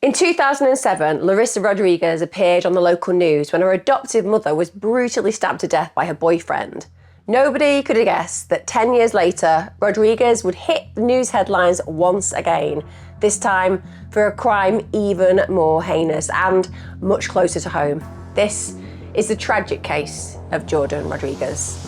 In 2007, Larissa Rodriguez appeared on the local news when her adoptive mother was brutally stabbed to death by her boyfriend. Nobody could have guessed that 10 years later, Rodriguez would hit the news headlines once again, this time for a crime even more heinous and much closer to home. This is the tragic case of Jordan Rodriguez.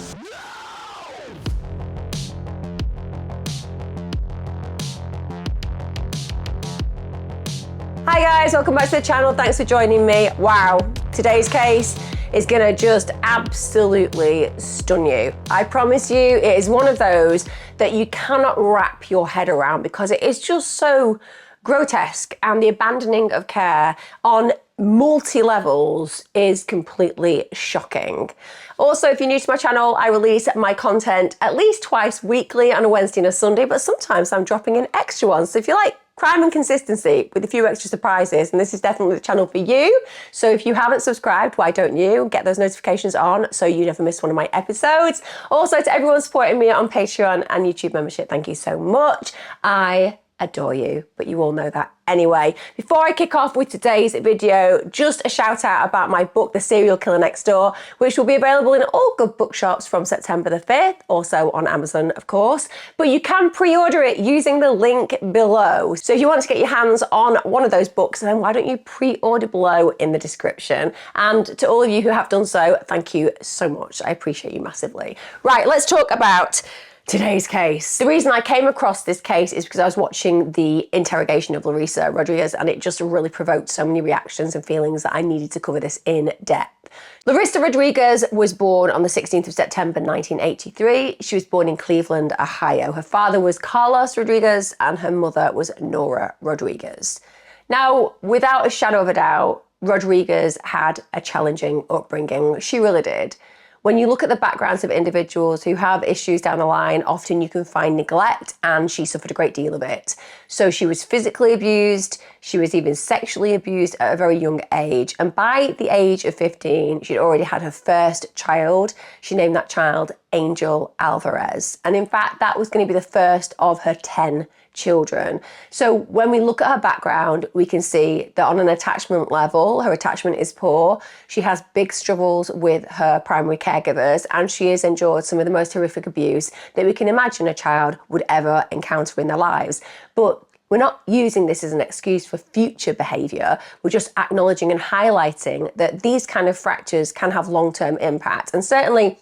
Hi guys, welcome back to the channel. Thanks for joining me. Wow, today's case is gonna just absolutely stun you. I promise you, it is one of those that you cannot wrap your head around because it is just so grotesque, and the abandoning of care on multi-levels is completely shocking. Also, if you're new to my channel, I release my content at least twice weekly on a Wednesday and a Sunday, but sometimes I'm dropping in extra ones. So if you like crime and consistency with a few extra surprises, and this is definitely the channel for you. So if you haven't subscribed, why don't you get those notifications on so you never miss one of my episodes. Also, to everyone supporting me on Patreon and YouTube membership, thank you so much. I adore you, but you all know that anyway. Before I kick off with today's video, just a shout out about my book, The Serial Killer Next Door, which will be available in all good bookshops from September the 5th, also on Amazon, of course, but you can pre-order it using the link below. So if you want to get your hands on one of those books, then why don't you pre-order below in the description? And to all of you who have done so, thank you so much. I appreciate you massively. Right, let's talk about today's case. The reason I came across this case is because I was watching the interrogation of Larissa Rodriguez, and it just really provoked so many reactions and feelings that I needed to cover this in depth. Larissa Rodriguez was born on the 16th of September 1983. She was born in Cleveland, Ohio. Her father was Carlos Rodriguez and her mother was Nora Rodriguez. Now, without a shadow of a doubt, Rodriguez had a challenging upbringing. She really did. When you look at the backgrounds of individuals who have issues down the line, often you can find neglect, and she suffered a great deal of it. So she was physically abused, she was even sexually abused at a very young age, and by the age of 15, she'd already had her first child. She named that child Angel Alvarez. And in fact, that was going to be the first of her 10 children. So when we look at her background, we can see that on an attachment level, her attachment is poor. She has big struggles with her primary caregivers, and she has endured some of the most horrific abuse that we can imagine a child would ever encounter in their lives. But we're not using this as an excuse for future behaviour. We're just acknowledging and highlighting that these kind of fractures can have long-term impact. And certainly,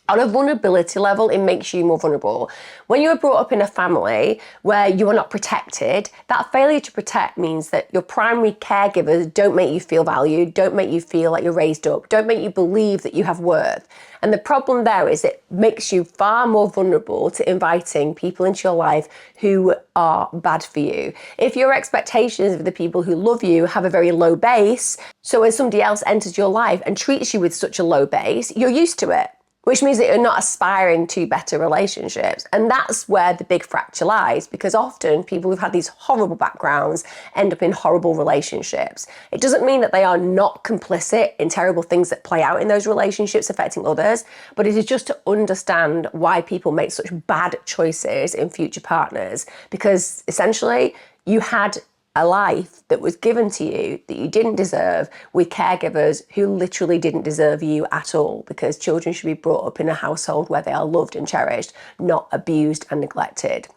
on a vulnerability level, it makes you more vulnerable. When you are brought up in a family where you are not protected, that failure to protect means that your primary caregivers don't make you feel valued, don't make you feel like you're raised up, don't make you believe that you have worth. And the problem there is it makes you far more vulnerable to inviting people into your life who are bad for you. If your expectations of the people who love you have a very low base, so when somebody else enters your life and treats you with such a low base, you're used to it, which means that you're not aspiring to better relationships. And that's where the big fracture lies, because often people who've had these horrible backgrounds end up in horrible relationships. It doesn't mean that they are not complicit in terrible things that play out in those relationships affecting others, but it is just to understand why people make such bad choices in future partners, because essentially you had a life that was given to you that you didn't deserve, with caregivers who literally didn't deserve you at all, because children should be brought up in a household where they are loved and cherished, not abused and neglected.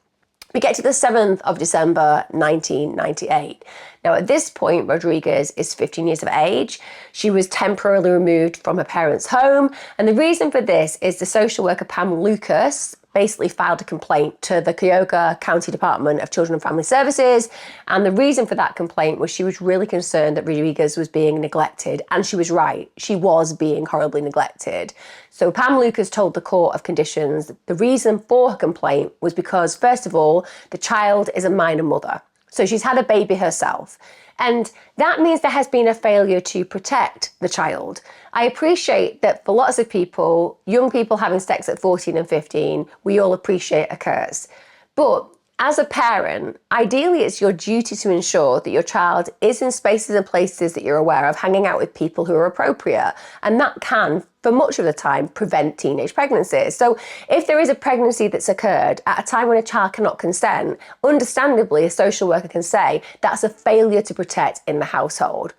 We get to the 7th of December, 1998. Now, at this point, Rodriguez is 15 years of age. She was temporarily removed from her parents' home. And the reason for this is the social worker, Pam Lucas, basically filed a complaint to the Cuyahoga County Department of Children and Family Services. And the reason for that complaint was she was really concerned that Rodriguez was being neglected. And she was right. She was being horribly neglected. So Pam Lucas told the Court of Conditions the reason for her complaint was because, first of all, the child is a minor mother. So she's had a baby herself. And that means there has been a failure to protect the child. I appreciate that for lots of people, young people having sex at 14 and 15, we all appreciate occurs. But As a parent, ideally it's your duty to ensure that your child is in spaces and places that you're aware of, hanging out with people who are appropriate. And that can, for much of the time, prevent teenage pregnancies. So if there is a pregnancy that's occurred at a time when a child cannot consent, understandably, a social worker can say that's a failure to protect in the household.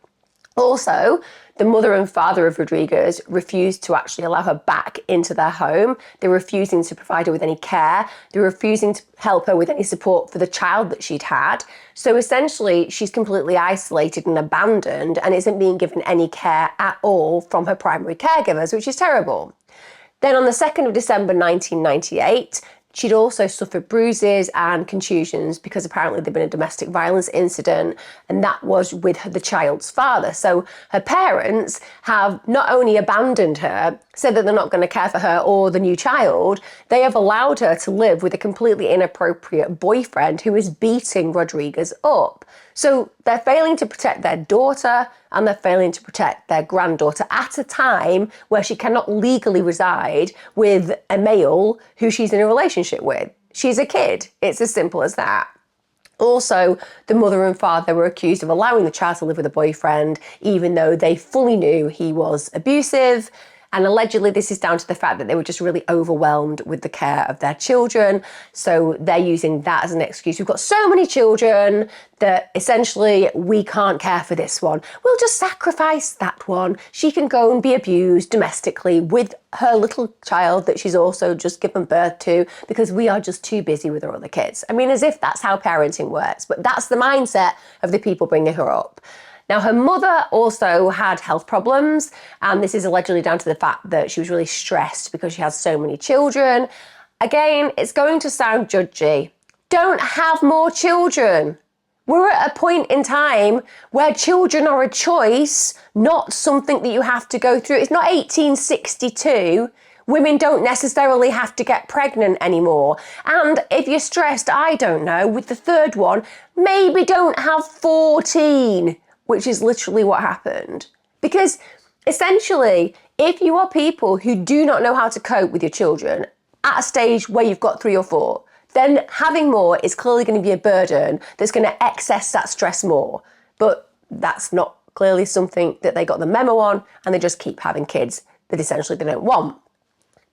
Also, the mother and father of Rodriguez refused to actually allow her back into their home. They're refusing to provide her with any care. They're refusing to help her with any support for the child that she'd had. So essentially, she's completely isolated and abandoned and isn't being given any care at all from her primary caregivers, which is terrible. Then on the 2nd of December 1998, she'd also suffered bruises and contusions because apparently there'd been a domestic violence incident, and that was with the child's father. So her parents have not only abandoned her, said that they're not going to care for her or the new child, they have allowed her to live with a completely inappropriate boyfriend who is beating Rodriguez up. So they're failing to protect their daughter and they're failing to protect their granddaughter at a time where she cannot legally reside with a male who she's in a relationship with. She's a kid. It's as simple as that. Also, the mother and father were accused of allowing the child to live with a boyfriend, even though they fully knew he was abusive. And allegedly this is down to the fact that they were just really overwhelmed with the care of their children. So they're using that as an excuse. We've got so many children that essentially we can't care for this one. We'll just sacrifice that one. She can go and be abused domestically with her little child that she's also just given birth to because we are just too busy with our other kids. I mean, as if that's how parenting works, but that's the mindset of the people bringing her up. Now, her mother also had health problems, and this is allegedly down to the fact that she was really stressed because she has so many children. Again, it's going to sound judgy. Don't have more children. We're at a point in time where children are a choice, not something that you have to go through. It's not 1862. Women don't necessarily have to get pregnant anymore. And if you're stressed, I don't know, with the third one, maybe don't have 14. Which is literally what happened. Because essentially, if you are people who do not know how to cope with your children at a stage where you've got 3 or 4, then having more is clearly going to be a burden that's going to excess that stress more. But that's not clearly something that they got the memo on, and they just keep having kids that essentially they don't want.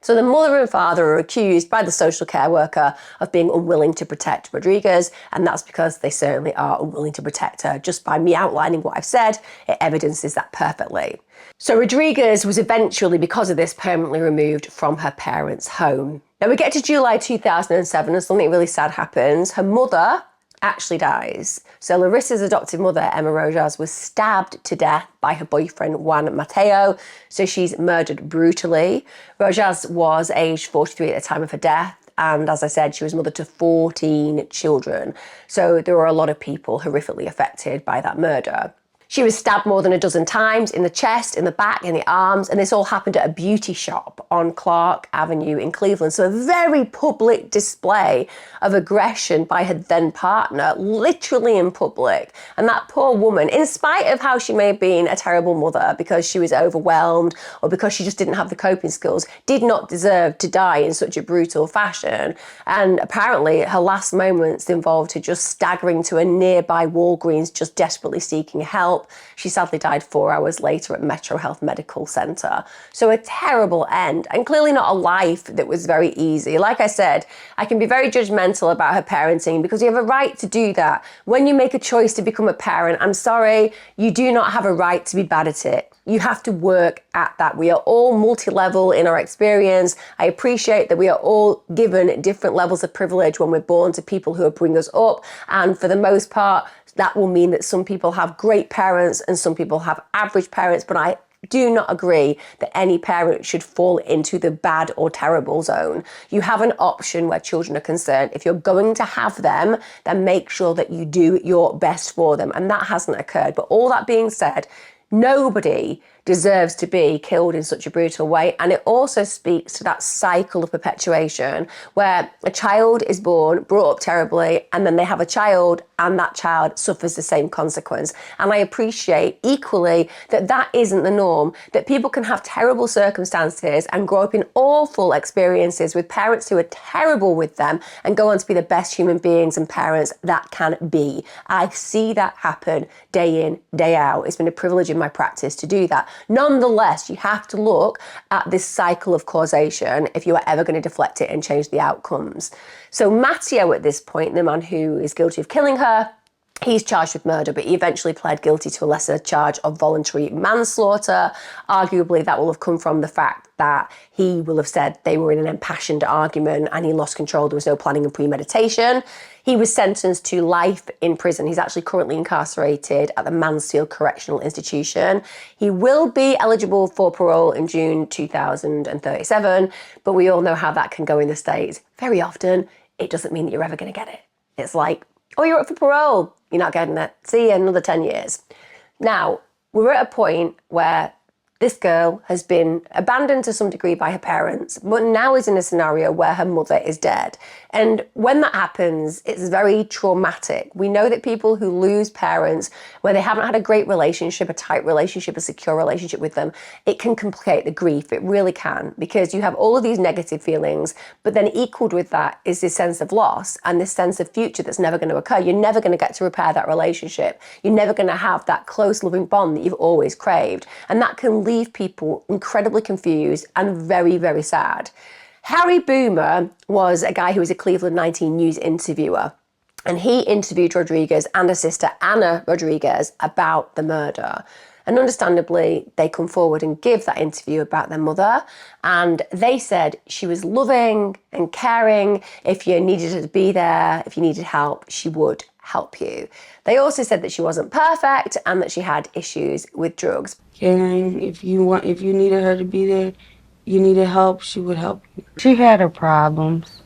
So the mother and father are accused by the social care worker of being unwilling to protect Rodriguez, and that's because they certainly are unwilling to protect her. Just by me outlining what I've said, it evidences that perfectly. So Rodriguez was eventually, because of this, permanently removed from her parents' home. Now we get to July 2007 and something really sad happens. Her mother actually dies. So Larissa's adopted mother, Emma Rojas, was stabbed to death by her boyfriend, Juan Mateo. So she's murdered brutally. Rojas was aged 43 at the time of her death. And as I said, she was mother to 14 children. So there were a lot of people horrifically affected by that murder. She was stabbed more than a dozen times in the chest, in the back, in the arms, and this all happened at a beauty shop on Clark Avenue in Cleveland. So a very public display of aggression by her then partner, literally in public. And that poor woman, in spite of how she may have been a terrible mother because she was overwhelmed or because she just didn't have the coping skills, did not deserve to die in such a brutal fashion. And apparently her last moments involved her just staggering to a nearby Walgreens, just desperately seeking help. She sadly died 4 hours later at Metro Health Medical Center. So a terrible end, and clearly not a life that was very easy. Like I said, I can be very judgmental about her parenting because you have a right to do that. When you make a choice to become a parent, I'm sorry, you do not have a right to be bad at it. You have to work at that. We are all multi-level in our experience. I appreciate that we are all given different levels of privilege when we're born to people who bring us up. And for the most part, that will mean that some people have great parents and some people have average parents, but I do not agree that any parent should fall into the bad or terrible zone. You have an option where children are concerned. If you're going to have them, then make sure that you do your best for them. And that hasn't occurred. But all that being said, nobody deserves to be killed in such a brutal way. And it also speaks to that cycle of perpetuation where a child is born, brought up terribly, and then they have a child and that child suffers the same consequence. And I appreciate equally that that isn't the norm, that people can have terrible circumstances and grow up in awful experiences with parents who are terrible with them and go on to be the best human beings and parents that can be. I see that happen day in, day out. It's been a privilege in my practice to do that. Nonetheless, you have to look at this cycle of causation if you are ever going to deflect it and change the outcomes. So Matteo at this point, the man who is guilty of killing her, he's charged with murder, but he eventually pled guilty to a lesser charge of voluntary manslaughter. Arguably, that will have come from the fact that he will have said they were in an impassioned argument and he lost control. There was no planning and premeditation. He was sentenced to life in prison. He's actually currently incarcerated at the Mansfield Correctional Institution. He will be eligible for parole in June 2037, but we all know how that can go in the States. Very often, it doesn't mean that you're ever going to get it. It's like, oh, you're up for parole. You're not getting it. See you in another 10 years. Now, we're at a point where this girl has been abandoned to some degree by her parents, but now is in a scenario where her mother is dead. And when that happens, it's very traumatic. We know that people who lose parents, where they haven't had a great relationship, a tight relationship, a secure relationship with them, it can complicate the grief. It really can, because you have all of these negative feelings, but then equaled with that is this sense of loss and this sense of future that's never going to occur. You're never going to get to repair that relationship. You're never going to have that close, loving bond that you've always craved. And that can leave people incredibly confused and very, very sad. Harry Boomer was a guy who was a Cleveland 19 News interviewer, and he interviewed Rodriguez and her sister Anna Rodriguez about the murder. And understandably, they come forward and give that interview about their mother, and they said she was loving and caring. If you needed her to be there, if you needed help, she would help you. They also said that she wasn't perfect and that she had issues with drugs. Caring, if you needed her to be there, you needed help, she would help you. She had her problems,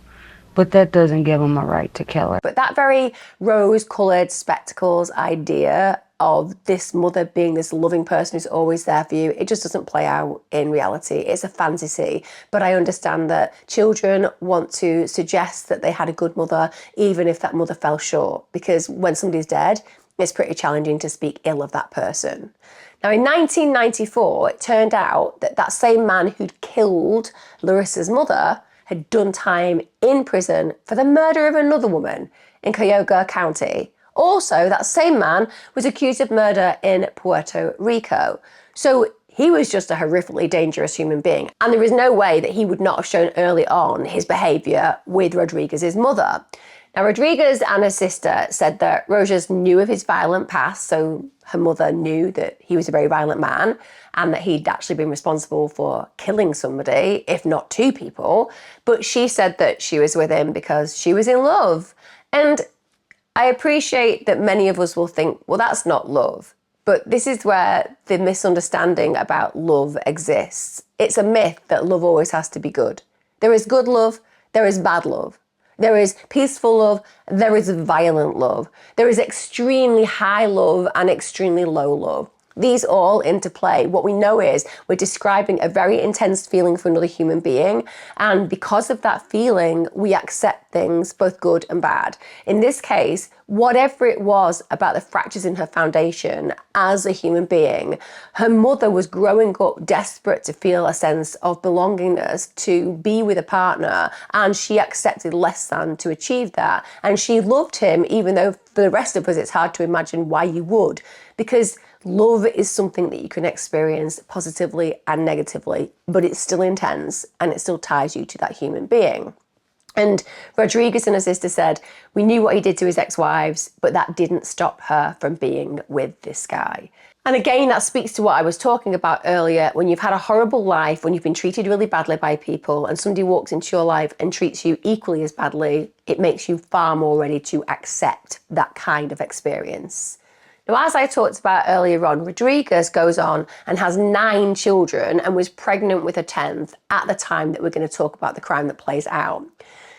but that doesn't give them a right to kill her. But that very rose-coloured spectacles idea of this mother being this loving person who's always there for you, it just doesn't play out in reality. It's a fantasy. But I understand that children want to suggest that they had a good mother, even if that mother fell short, because when somebody's dead, it's pretty challenging to speak ill of that person. Now, in 1994, it turned out that that same man who'd killed Larissa's mother had done time in prison for the murder of another woman in Cuyahoga County. Also, that same man was accused of murder in Puerto Rico. So he was just a horrifically dangerous human being. And there is no way that he would not have shown early on his behaviour with Rodriguez's mother. Now, Rodriguez and her sister said that Rojas knew of his violent past, so her mother knew that he was a very violent man and that he'd actually been responsible for killing somebody, if not two people. But she said that she was with him because she was in love. And I appreciate that many of us will think, well, that's not love. But this is where the misunderstanding about love exists. It's a myth that love always has to be good. There is good love, there is bad love. There is peaceful love, there is violent love. There is extremely high love and extremely low love. These all interplay. What we know is we're describing a very intense feeling for another human being, and because of that feeling, we accept things, both good and bad. In this case, whatever it was about the fractures in her foundation as a human being, her mother was growing up desperate to feel a sense of belongingness, to be with a partner, and she accepted less than to achieve that. And she loved him, even though for the rest of us, it's hard to imagine why you would, because love is something that you can experience positively and negatively, but it's still intense and it still ties you to that human being. And Rodriguez and her sister said, we knew what he did to his ex-wives, but that didn't stop her from being with this guy. And again, that speaks to what I was talking about earlier. When you've had a horrible life, when you've been treated really badly by people and somebody walks into your life and treats you equally as badly, it makes you far more ready to accept that kind of experience. Now, as I talked about earlier on, Rodriguez goes on and has 9 children and was pregnant with her 10th at the time that we're going to talk about the crime that plays out.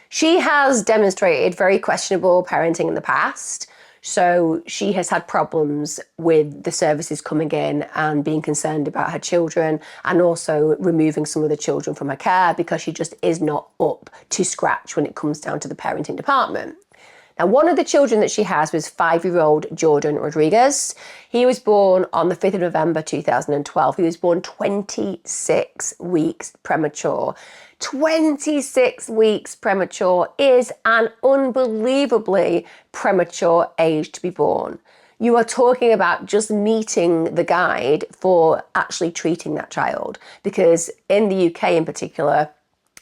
She has demonstrated very questionable parenting in the past. So she has had problems with the services coming in and being concerned about her children, and also removing some of the children from her care because she just is not up to scratch when it comes down to the parenting department. Now, one of the children that she has was 5-year-old Jordan Rodriguez. He was born on the 5th of November 2012. He was born 26 weeks premature. 26 weeks premature is an unbelievably premature age to be born. You are talking about just meeting the guide for actually treating that child, because in the UK in particular,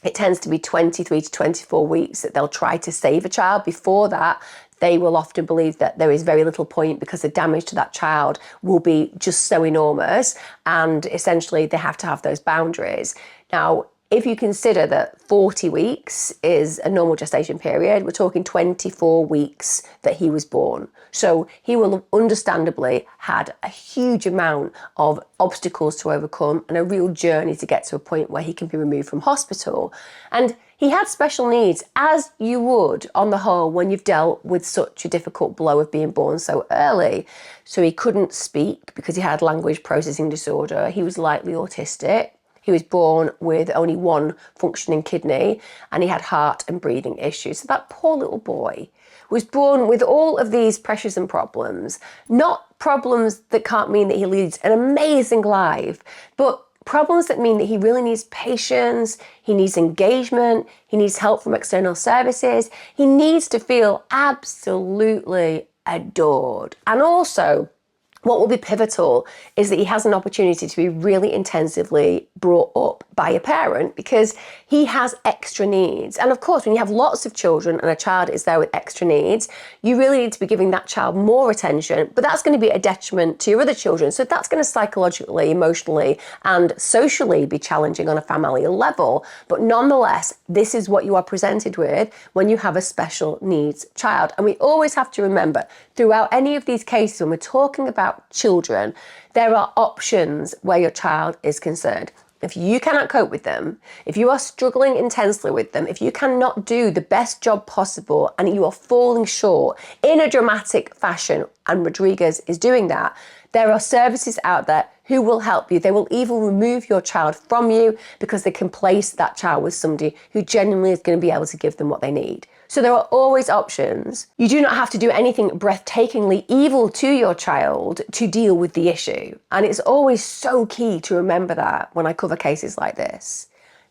it tends to be 23 to 24 weeks that they'll try to save a child. Before that, they will often believe that there is very little point because the damage to that child will be just so enormous, and essentially they have to have those boundaries. Now, if you consider that 40 weeks is a normal gestation period, we're talking 24 weeks that he was born. So he will have understandably had a huge amount of obstacles to overcome and a real journey to get to a point where he can be removed from hospital. And he had special needs, as you would on the whole when you've dealt with such a difficult blow of being born so early. So he couldn't speak because he had language processing disorder. He was lightly autistic. He was born with only one functioning kidney, and he had heart and breathing issues. So that poor little boy was born with all of these pressures and problems, not problems that can't mean that he leads an amazing life, but problems that mean that he really needs patience, he needs engagement, he needs help from external services, he needs to feel absolutely adored. And also, what will be pivotal is that he has an opportunity to be really intensively brought up by a parent, because he has extra needs. And of course, when you have lots of children and a child is there with extra needs, you really need to be giving that child more attention, but that's going to be a detriment to your other children. So that's going to psychologically, emotionally, and socially be challenging on a family level. But nonetheless, this is what you are presented with when you have a special needs child. And we always have to remember throughout any of these cases, when we're talking about children, there are options where your child is concerned. If you cannot cope with them, if you are struggling intensely with them, if you cannot do the best job possible and you are falling short in a dramatic fashion, and Rodriguez is doing that, there are services out there who will help you. They will even remove your child from you because they can place that child with somebody who genuinely is going to be able to give them what they need. So there are always options. You do not have to do anything breathtakingly evil to your child to deal with the issue. And it's always so key to remember that when I cover cases like this.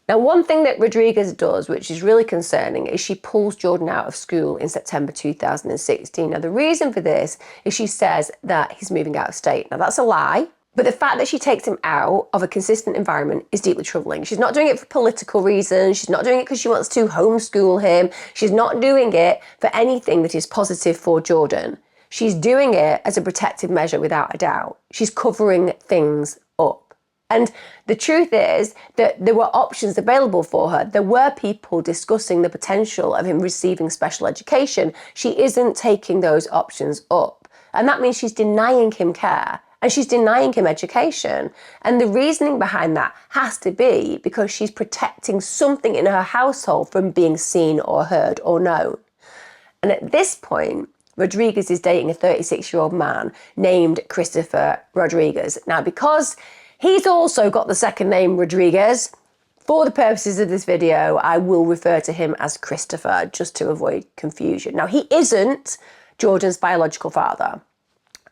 Now, one thing that Rodriguez does, which is really concerning, is she pulls Jordan out of school in September 2016. Now, the reason for this is she says that he's moving out of state. Now, that's a lie. But the fact that she takes him out of a consistent environment is deeply troubling. She's not doing it for political reasons. She's not doing it because she wants to homeschool him. She's not doing it for anything that is positive for Jordan. She's doing it as a protective measure without a doubt. She's covering things up. And the truth is that there were options available for her. There were people discussing the potential of him receiving special education. She isn't taking those options up. And that means she's denying him care. And she's denying him education. And the reasoning behind that has to be because she's protecting something in her household from being seen or heard or known. And at this point, Rodriguez is dating a 36-year-old man named Christopher Rodriguez. Now, because he's also got the second name Rodriguez, for the purposes of this video, I will refer to him as Christopher just to avoid confusion. Now, he isn't Jordan's biological father.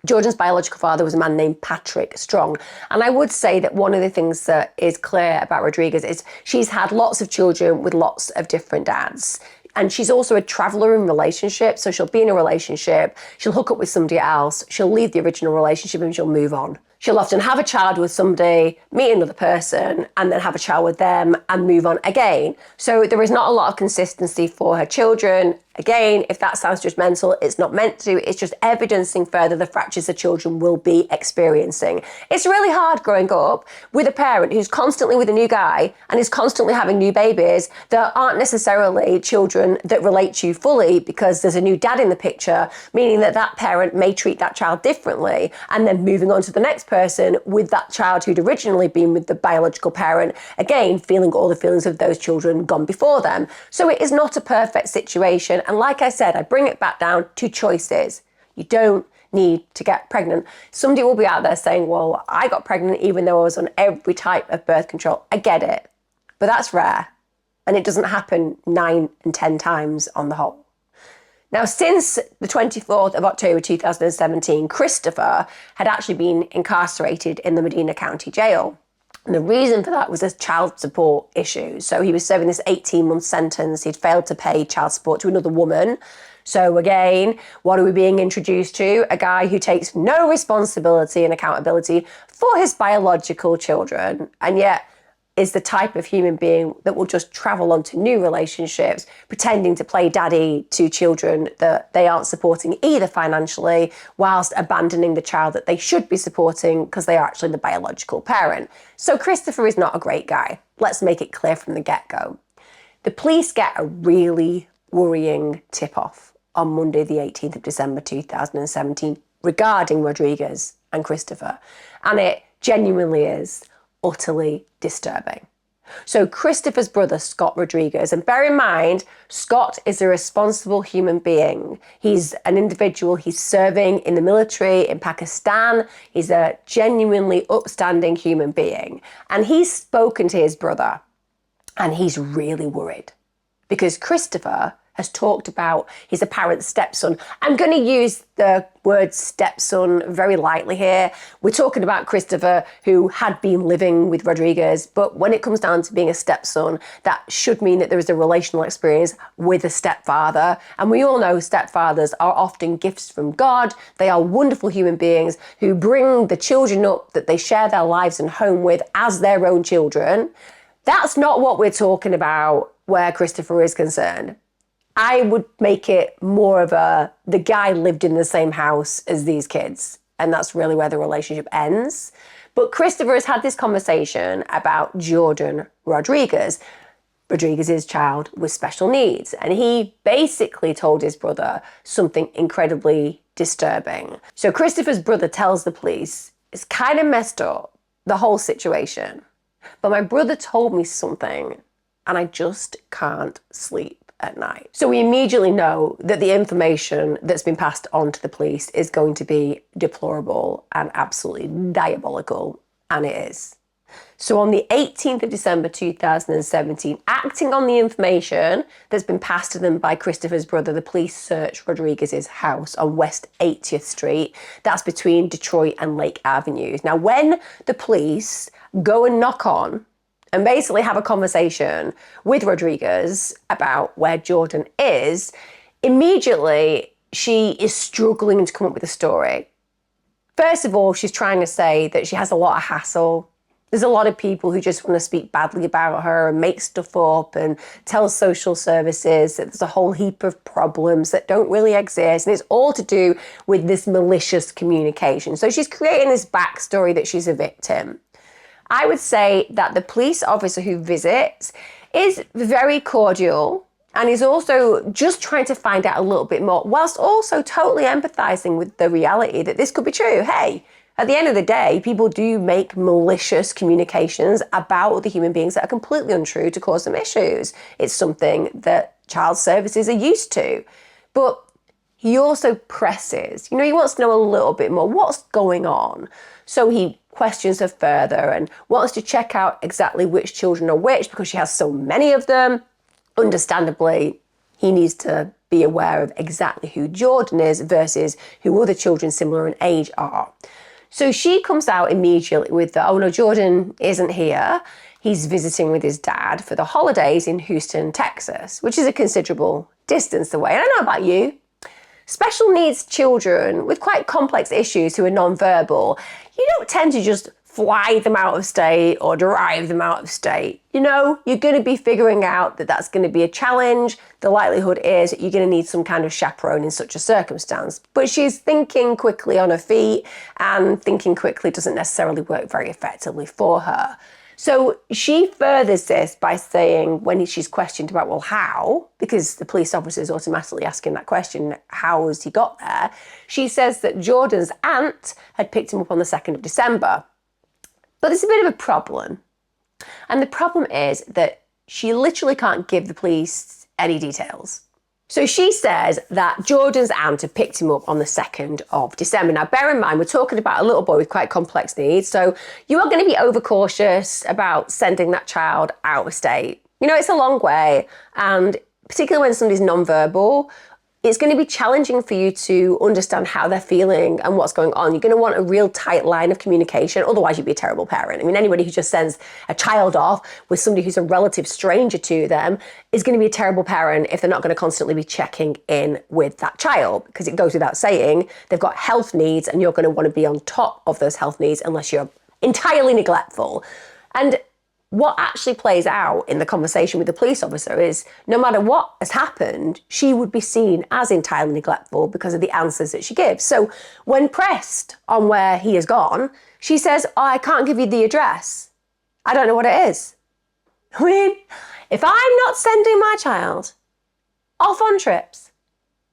Jordan's biological father was a man named Patrick Strong. And I would say that one of the things that is clear about Rodriguez is she's had lots of children with lots of different dads. And she's also a traveler in relationships. So she'll be in a relationship, she'll hook up with somebody else, she'll leave the original relationship and she'll move on. She'll often have a child with somebody, meet another person, and then have a child with them and move on again. So there is not a lot of consistency for her children. Again, if that sounds judgmental, it's not meant to. It's just evidencing further the fractures the children will be experiencing. It's really hard growing up with a parent who's constantly with a new guy and is constantly having new babies that aren't necessarily children that relate to you fully because there's a new dad in the picture, meaning that that parent may treat that child differently, and then moving on to the next person with that child who'd originally been with the biological parent, again, feeling all the feelings of those children gone before them. So it is not a perfect situation. And like I said, I bring it back down to choices. You don't need to get pregnant. Somebody will be out there saying, well, I got pregnant even though I was on every type of birth control. I get it, but that's rare. And it doesn't happen 9 and 10 times on the whole. Now, since the 24th of October 2017, Christopher had actually been incarcerated in the Medina County Jail. And the reason for that was a child support issue. So he was serving this 18-month sentence. He'd failed to pay child support to another woman. So again, what are we being introduced to? A guy who takes no responsibility and accountability for his biological children, and yet is the type of human being that will just travel on to new relationships, pretending to play daddy to children that they aren't supporting either financially, whilst abandoning the child that they should be supporting because they are actually the biological parent. So Christopher is not a great guy. Let's make it clear from the get-go. The police get a really worrying tip-off on Monday, the 18th of December 2017, regarding Rodriguez and Christopher. And it genuinely is utterly disturbing. So Christopher's brother, Scott Rodriguez, and bear in mind, Scott is a responsible human being. He's an individual, he's serving in the military in Pakistan. He's a genuinely upstanding human being. And he's spoken to his brother, and he's really worried because Christopher has talked about his apparent stepson. I'm going to use the word stepson very lightly here. We're talking about Christopher, who had been living with Rodriguez, but when it comes down to being a stepson, that should mean that there is a relational experience with a stepfather. And we all know stepfathers are often gifts from God. They are wonderful human beings who bring the children up that they share their lives and home with as their own children. That's not what we're talking about where Christopher is concerned. I would make it more of the guy lived in the same house as these kids, and that's really where the relationship ends. But Christopher has had this conversation about Jordan Rodriguez, Rodriguez's child with special needs, and he basically told his brother something incredibly disturbing. So Christopher's brother tells the police, it's kind of messed up, the whole situation, but my brother told me something and I just can't sleep at night. So we immediately know that the information that's been passed on to the police is going to be deplorable and absolutely diabolical, and it is. So on the 18th of December 2017, acting on the information that's been passed to them by Christopher's brother, the police search Rodriguez's house on West 80th Street. That's between Detroit and Lake Avenues. Now, when the police go and knock on and basically have a conversation with Rodriguez about where Jordan is, immediately she is struggling to come up with a story. First of all, she's trying to say that she has a lot of hassle. There's a lot of people who just want to speak badly about her and make stuff up and tell social services that there's a whole heap of problems that don't really exist. And it's all to do with this malicious communication. So she's creating this backstory that she's a victim. I would say that the police officer who visits is very cordial and is also just trying to find out a little bit more, whilst also totally empathizing with the reality that this could be true. Hey, at the end of the day, people do make malicious communications about other human beings that are completely untrue to cause them issues. It's something that child services are used to. But he also presses, he wants to know a little bit more. What's going on? So he questions her further and wants to check out exactly which children are which because she has so many of them. Understandably, he needs to be aware of exactly who Jordan is versus who other children similar in age are. So she comes out immediately with the, oh no, Jordan isn't here. He's visiting with his dad for the holidays in Houston, Texas, which is a considerable distance away. And I know about you. Special needs children with quite complex issues who are non-verbal, you don't tend to just fly them out of state or drive them out of state. You're going to be figuring out that that's going to be a challenge. The likelihood is that you're going to need some kind of chaperone in such a circumstance. But she's thinking quickly on her feet, and thinking quickly doesn't necessarily work very effectively for her. So she furthers this by saying, when she's questioned about, well, how? Because the police officer is automatically asking that question, how has he got there? She says that Jordan's aunt had picked him up on the 2nd of December. But there's a bit of a problem. And the problem is that she literally can't give the police any details. So she says that Jordan's aunt had picked him up on the 2nd of December. Now, bear in mind, we're talking about a little boy with quite complex needs. So you are going to be overcautious about sending that child out of state. You know, it's a long way. And particularly when somebody's nonverbal, it's going to be challenging for you to understand how they're feeling and what's going on. You're going to want a real tight line of communication. Otherwise, you'd be a terrible parent. I mean, anybody who just sends a child off with somebody who's a relative stranger to them is going to be a terrible parent if they're not going to constantly be checking in with that child, because it goes without saying they've got health needs and you're going to want to be on top of those health needs unless you're entirely neglectful. And what actually plays out in the conversation with the police officer is no matter what has happened, she would be seen as entirely neglectful because of the answers that she gives. So when pressed on where he has gone, she says, "Oh, I can't give you the address. I don't know what it is." I mean, if I'm not sending my child off on trips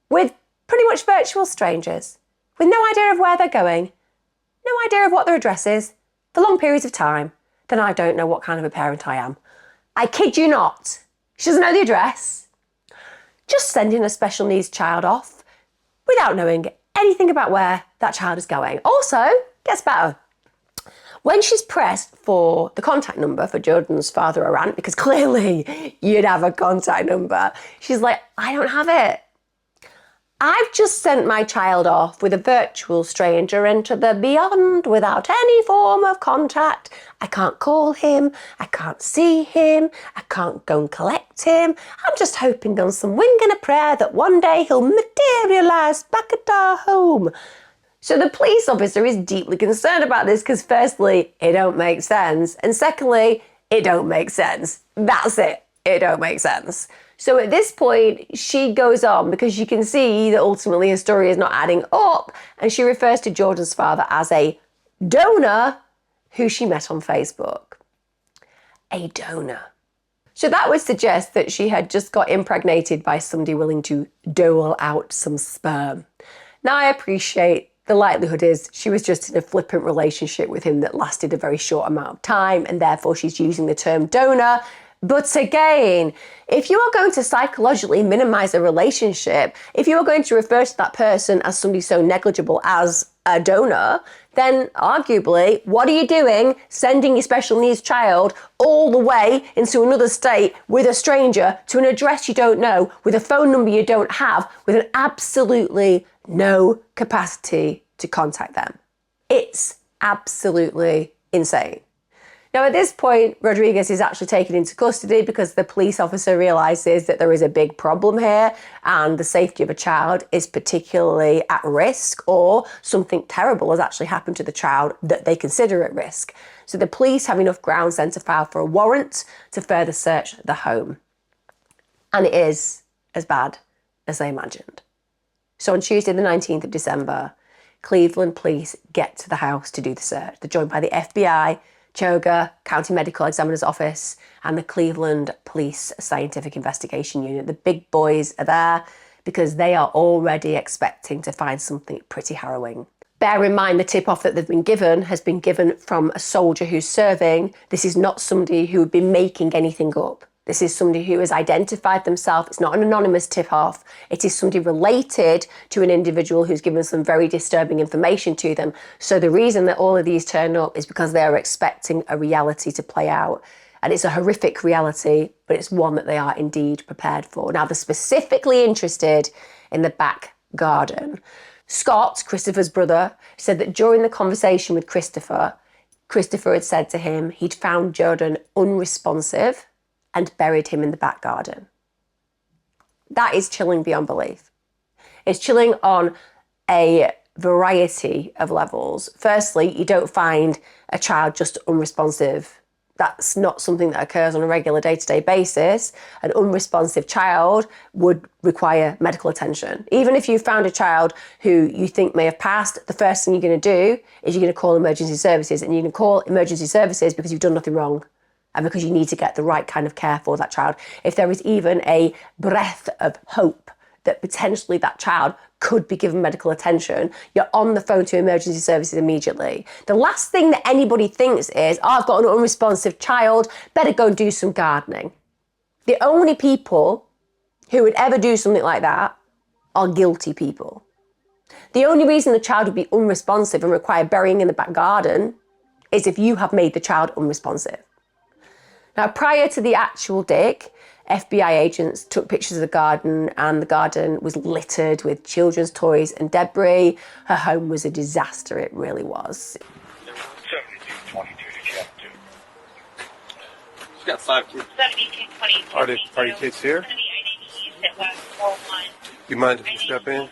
with pretty much virtual strangers, with no idea of where they're going, no idea of what their address is, for long periods of time, then I don't know what kind of a parent I am. I kid you not. She doesn't know the address. Just sending a special needs child off without knowing anything about where that child is going. Also, gets better. When she's pressed for the contact number for Jordan's father or aunt, because clearly you'd have a contact number, she's like, "I don't have it. I've just sent my child off with a virtual stranger into the beyond without any form of contact. I can't call him. I can't see him. I can't go and collect him. I'm just hoping on some wing and a prayer that one day he'll materialise back at our home." So the police officer is deeply concerned about this because firstly, it don't make sense. And secondly, it don't make sense. That's it. It don't make sense. So at this point, she goes on because you can see that ultimately her story is not adding up, and she refers to Jordan's father as a donor who she met on Facebook. A donor. So that would suggest that she had just got impregnated by somebody willing to dole out some sperm. Now I appreciate the likelihood is she was just in a flippant relationship with him that lasted a very short amount of time, and therefore she's using the term donor. But again, if you are going to psychologically minimize a relationship, if you are going to refer to that person as somebody so negligible as a donor, then arguably, what are you doing sending your special needs child all the way into another state with a stranger to an address you don't know, with a phone number you don't have, with an absolutely no capacity to contact them? It's absolutely insane. Now, at this point, Rodriguez is actually taken into custody because the police officer realises that there is a big problem here and the safety of a child is particularly at risk, or something terrible has actually happened to the child that they consider at risk. So the police have enough grounds then to file for a warrant to further search the home. And it is as bad as they imagined. So on Tuesday, the 19th of December, Cleveland police get to the house to do the search. They're joined by the FBI, Choga County Medical Examiner's Office, and the Cleveland Police Scientific Investigation Unit. The big boys are there because they are already expecting to find something pretty harrowing. Bear in mind the tip-off that they've been given has been given from a soldier who's serving. This is not somebody who would be making anything up. This is somebody who has identified themselves. It's not an anonymous tip-off. It is somebody related to an individual who's given some very disturbing information to them. So the reason that all of these turn up is because they are expecting a reality to play out. And it's a horrific reality, but it's one that they are indeed prepared for. Now, they're specifically interested in the back garden. Scott, Christopher's brother, said that during the conversation with Christopher had said to him he'd found Jordan unresponsive and buried him in the back garden. That is chilling beyond belief. It's chilling on a variety of levels. Firstly, you don't find a child just unresponsive. That's not something that occurs on a regular day-to-day basis. An unresponsive child would require medical attention. Even if you found a child who you think may have passed, the first thing you're going to do is you're going to call emergency services, and you're going to call emergency services because you've done nothing wrong, and because you need to get the right kind of care for that child. If there is even a breath of hope that potentially that child could be given medical attention, you're on the phone to emergency services immediately. The last thing that anybody thinks is, "Oh, I've got an unresponsive child, better go and do some gardening." The only people who would ever do something like that are guilty people. The only reason the child would be unresponsive and require burying in the back garden is if you have made the child unresponsive. Now, prior to the actual dig, FBI agents took pictures of the garden, and the garden was littered with children's toys and debris. Her home was a disaster, it really was. 7222 to check to. She's got 5 kids. 7222. Are the kids here? You mind if you step in?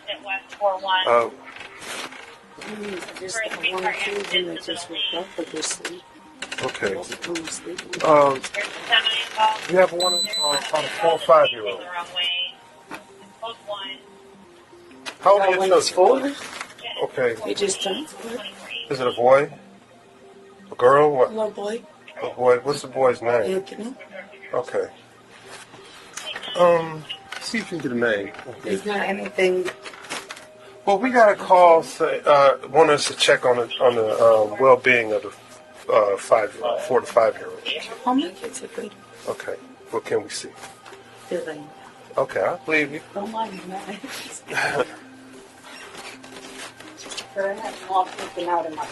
Okay. You have one on a 4 or 5-year-old. How old are your children? 4. Okay. He just turned 4. Is it a boy? A girl? What? Little boy. A boy. What's the boy's name? Anthony. Okay. See if you can get a name. There's not anything. Well, we got a call want us to check on the well-being of the 4 to 5-year-old. All my kids are good. Okay. What can we see? They're like, Okay, I believe you. don't mind me, man. But I have them all freaking out in my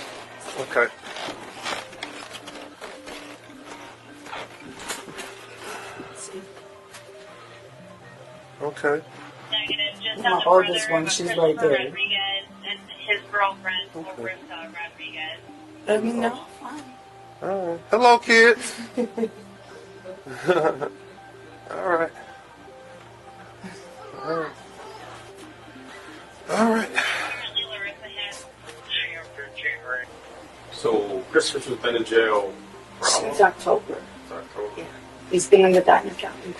Okay. Okay. My oldest one, she's right there. Rodriguez and his girlfriend, Russo Rodriguez. Let me know. Fine. All right. Hello, kids. All right. All right. All right. Apparently, Larissa has. So Christopher's been in jail for how long? Since October. Since October. Yeah. He's been in the Medina County.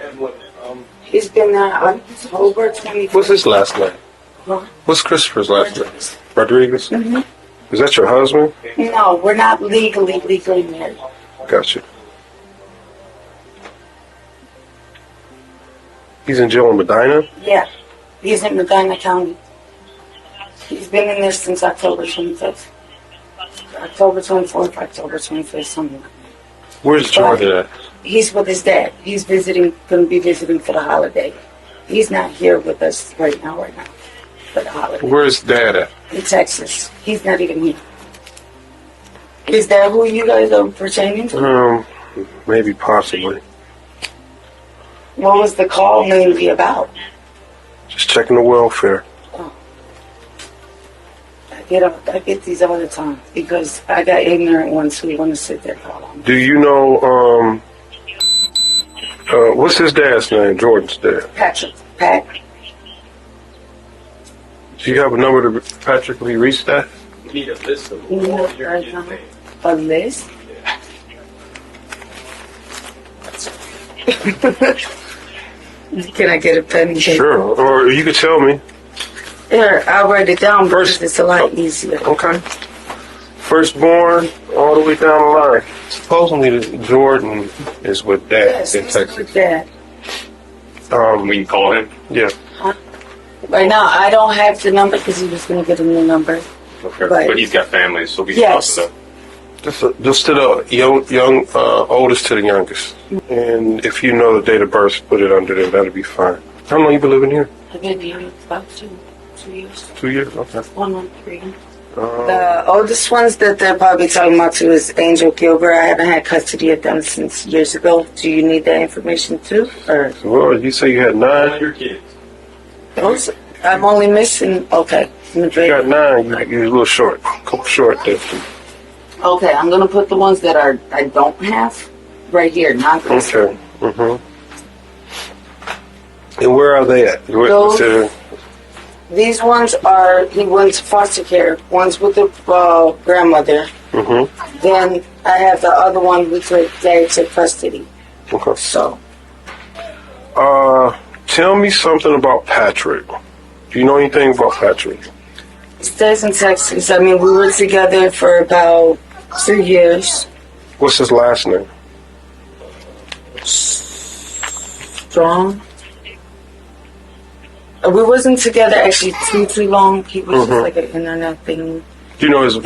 And what? He's been there October 24th. What's his last name? What? What's Christopher's last name? Rodriguez. Mm-hmm. Is that your husband? No, we're not legally married. Gotcha. He's in jail in Medina? Yeah. He's in Medina County. He's been in there since October 25th. October 24th, October 25th, something like that. Where's Jordan at? He's with his dad. He's going to be visiting for the holiday. He's not here with us right now for the holiday. Where's Dad at? In Texas. He's not even here. Is that who you guys are pertaining to? Maybe, possibly. What was the call mainly about? Just checking the welfare. Oh. I get these all the time because I got ignorant ones who want to sit there and call on me. Do you know, what's his dad's name, Jordan's dad? Patrick. Pat. Do you have a number to Patrick? Will he reach that? You need a list of You all know, your right kids' now. names. A list? Can I get a pen and paper? Sure. Or you could tell me. Here, I'll write it down because First- it's a lot easier. Okay. Firstborn, all the way down the line. Supposedly Jordan is with Dad Yes, in he's Texas. with that. We can call him. Yeah. Right now, I don't have the number because he was going to get a new number. Okay. Right. But he's got family, so we can Yes. talk to them. Just to the young, oldest to the youngest. And if you know the date of birth, put it under there. That'll be fine. How long you been living here? I've been here about two years. 2 years? Okay. 1 month, 3. The oldest ones that they're probably talking about too is Angel Gilbert. I haven't had custody of them since years ago. Do you need that information too? Or Well, you say you had All 9. your kids. those? I'm only missing. Okay. You got 9. You're a little short. Couple short there. Okay, I'm gonna put the ones that I don't have right here. Not this. Okay. Mm-hmm. And where are they at? Those- These ones are, he went to foster care. One's with the grandmother. Mm-hmm. Then I have the other one who took dad to custody. Okay. So, Tell me something about Patrick. Do you know anything about Patrick? he stays in Texas. I mean, we were together for about 2 years. What's his last name? Strong. We wasn't together actually too long. He was just like an internet thing. Do you know his?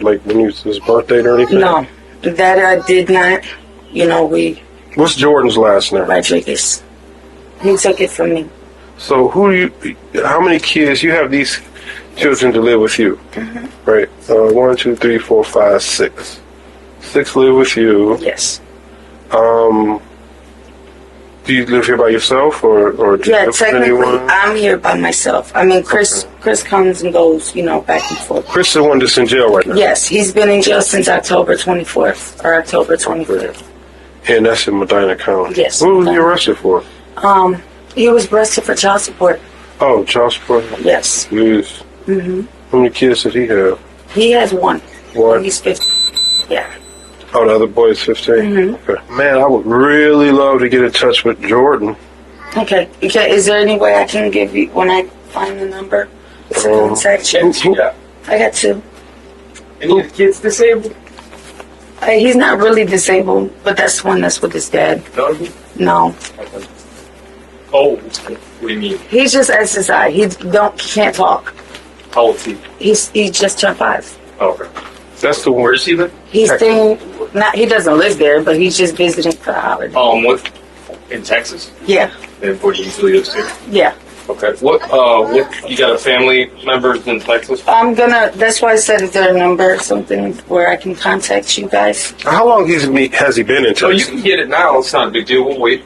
Like when he was his birthday or anything? No, that I did not. we What's Jordan's last name? Rodriguez. He took it from me. So how many kids, you have these children to live with you, right? 1, 2, 3, 4, 5, 6. 6 live with you. Yes. Do you live here by yourself or do you live with Technically, anyone? I'm here by myself. I mean, Chris comes and goes, back and forth. Chris is the one that's in jail right now. Yes, he's been in jail since October 24th or October 25th. And that's in Medina County. Yes. What was he arrested for? He was arrested for child support. Oh, child support? Yes. Yes. How many kids did he have? He has one. One? He's 15. Yeah. Oh, the other boy is 15? Okay. Man, I would really love to get in touch with Jordan. Okay. Is there any way I can give you, when I find the number, to contact you? Yeah. I got 2. Any of the kids disabled? He's not really disabled, but that's the one that's with his dad. No. Oh, what do you mean? He's just SSI. He can't talk. How old is he? He just turned 5. Oh, okay. That's the one. Where does he live? He's staying. He doesn't live there, but he's just visiting for the holiday. What? In Texas? Yeah. And where he usually lives here? Yeah. Okay. What, you got a family members in Texas? That's why I said, is there a number or something where I can contact you guys? How long has he been in So you Texas? can get it now. It's not a big deal. We'll wait.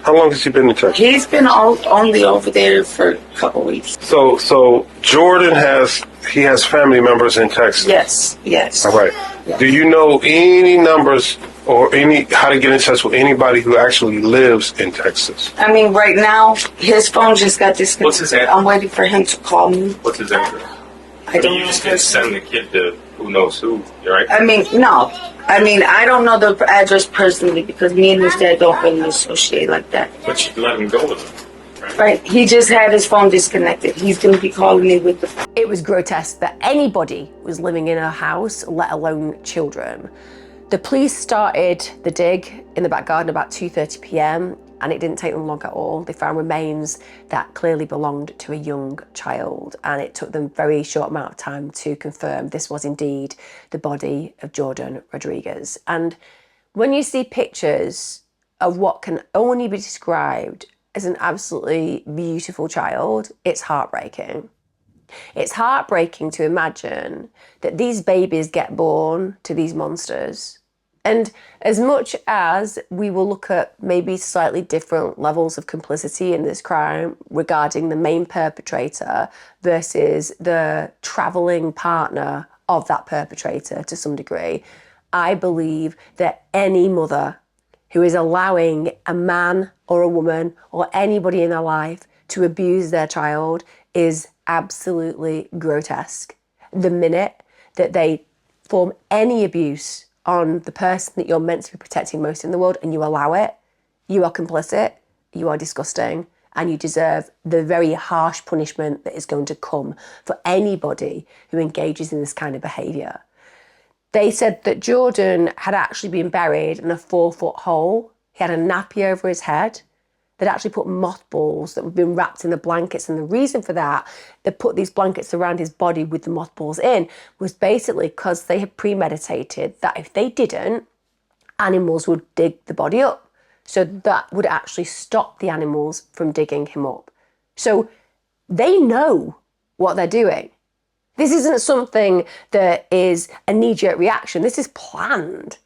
How long has he been in Texas? He's been only over there for a couple weeks. So Jordan has family members in Texas. Yes. All right. Yeah. Do you know any numbers or how to get in touch with anybody who actually lives in Texas? I mean, right now, his phone just got disconnected. What's his address? I'm waiting for him to call me. What's his address? I don't You know. just gonna send the kid to who knows who, right? I mean, no. I mean, I don't know the address personally because me and his dad don't really associate like that. But you can let him go with him, right? Right. He just had his phone disconnected. He's going to be calling me with the... It was grotesque that anybody was living in a house, let alone children. The police started the dig in the back garden about 2:30 p.m. and it didn't take them long at all. They found remains that clearly belonged to a young child, and it took them a very short amount of time to confirm this was indeed the body of Jordan Rodriguez. And when you see pictures of what can only be described as an absolutely beautiful child, it's heartbreaking. It's heartbreaking to imagine that these babies get born to these monsters. And as much as we will look at maybe slightly different levels of complicity in this crime regarding the main perpetrator versus the traveling partner of that perpetrator to some degree, I believe that any mother who is allowing a man or a woman or anybody in their life to abuse their child is absolutely grotesque. The minute that they form any abuse on the person that you're meant to be protecting most in the world and you allow it, you are complicit, you are disgusting, and you deserve the very harsh punishment that is going to come for anybody who engages in this kind of behaviour. They said that Jordan had actually been buried in a 4-foot hole. He had a nappy over his head. They'd actually put mothballs that had been wrapped in the blankets. And the reason for that, they put these blankets around his body with the mothballs in, was basically because they had premeditated that if they didn't, animals would dig the body up. So that would actually stop the animals from digging him up. So they know what they're doing. This isn't something that is a knee-jerk reaction. This is planned.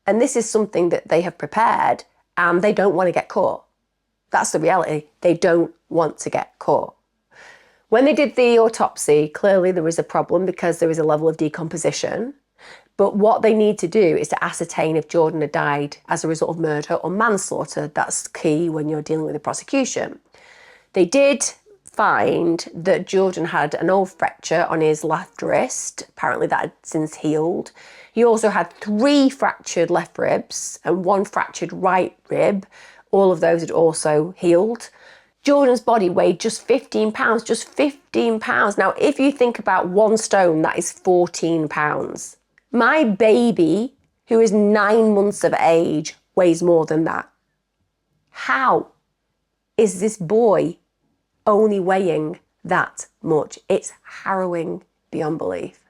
And this is something that they have prepared, and they don't want to get caught. That's the reality. They don't want to get caught. When they did the autopsy, clearly there was a problem because there is a level of decomposition. But what they need to do is to ascertain if Jordan had died as a result of murder or manslaughter. That's key when you're dealing with the prosecution. They did find that Jordan had an old fracture on his left wrist. Apparently that had since healed. He also had 3 fractured left ribs and 1 fractured right rib. All of those had also healed. Jordan's body weighed just 15 pounds, just 15 pounds. Now, if you think about 1 stone, that is 14 pounds. My baby, who is 9 months of age, weighs more than that. How is this boy only weighing that much? It's harrowing beyond belief.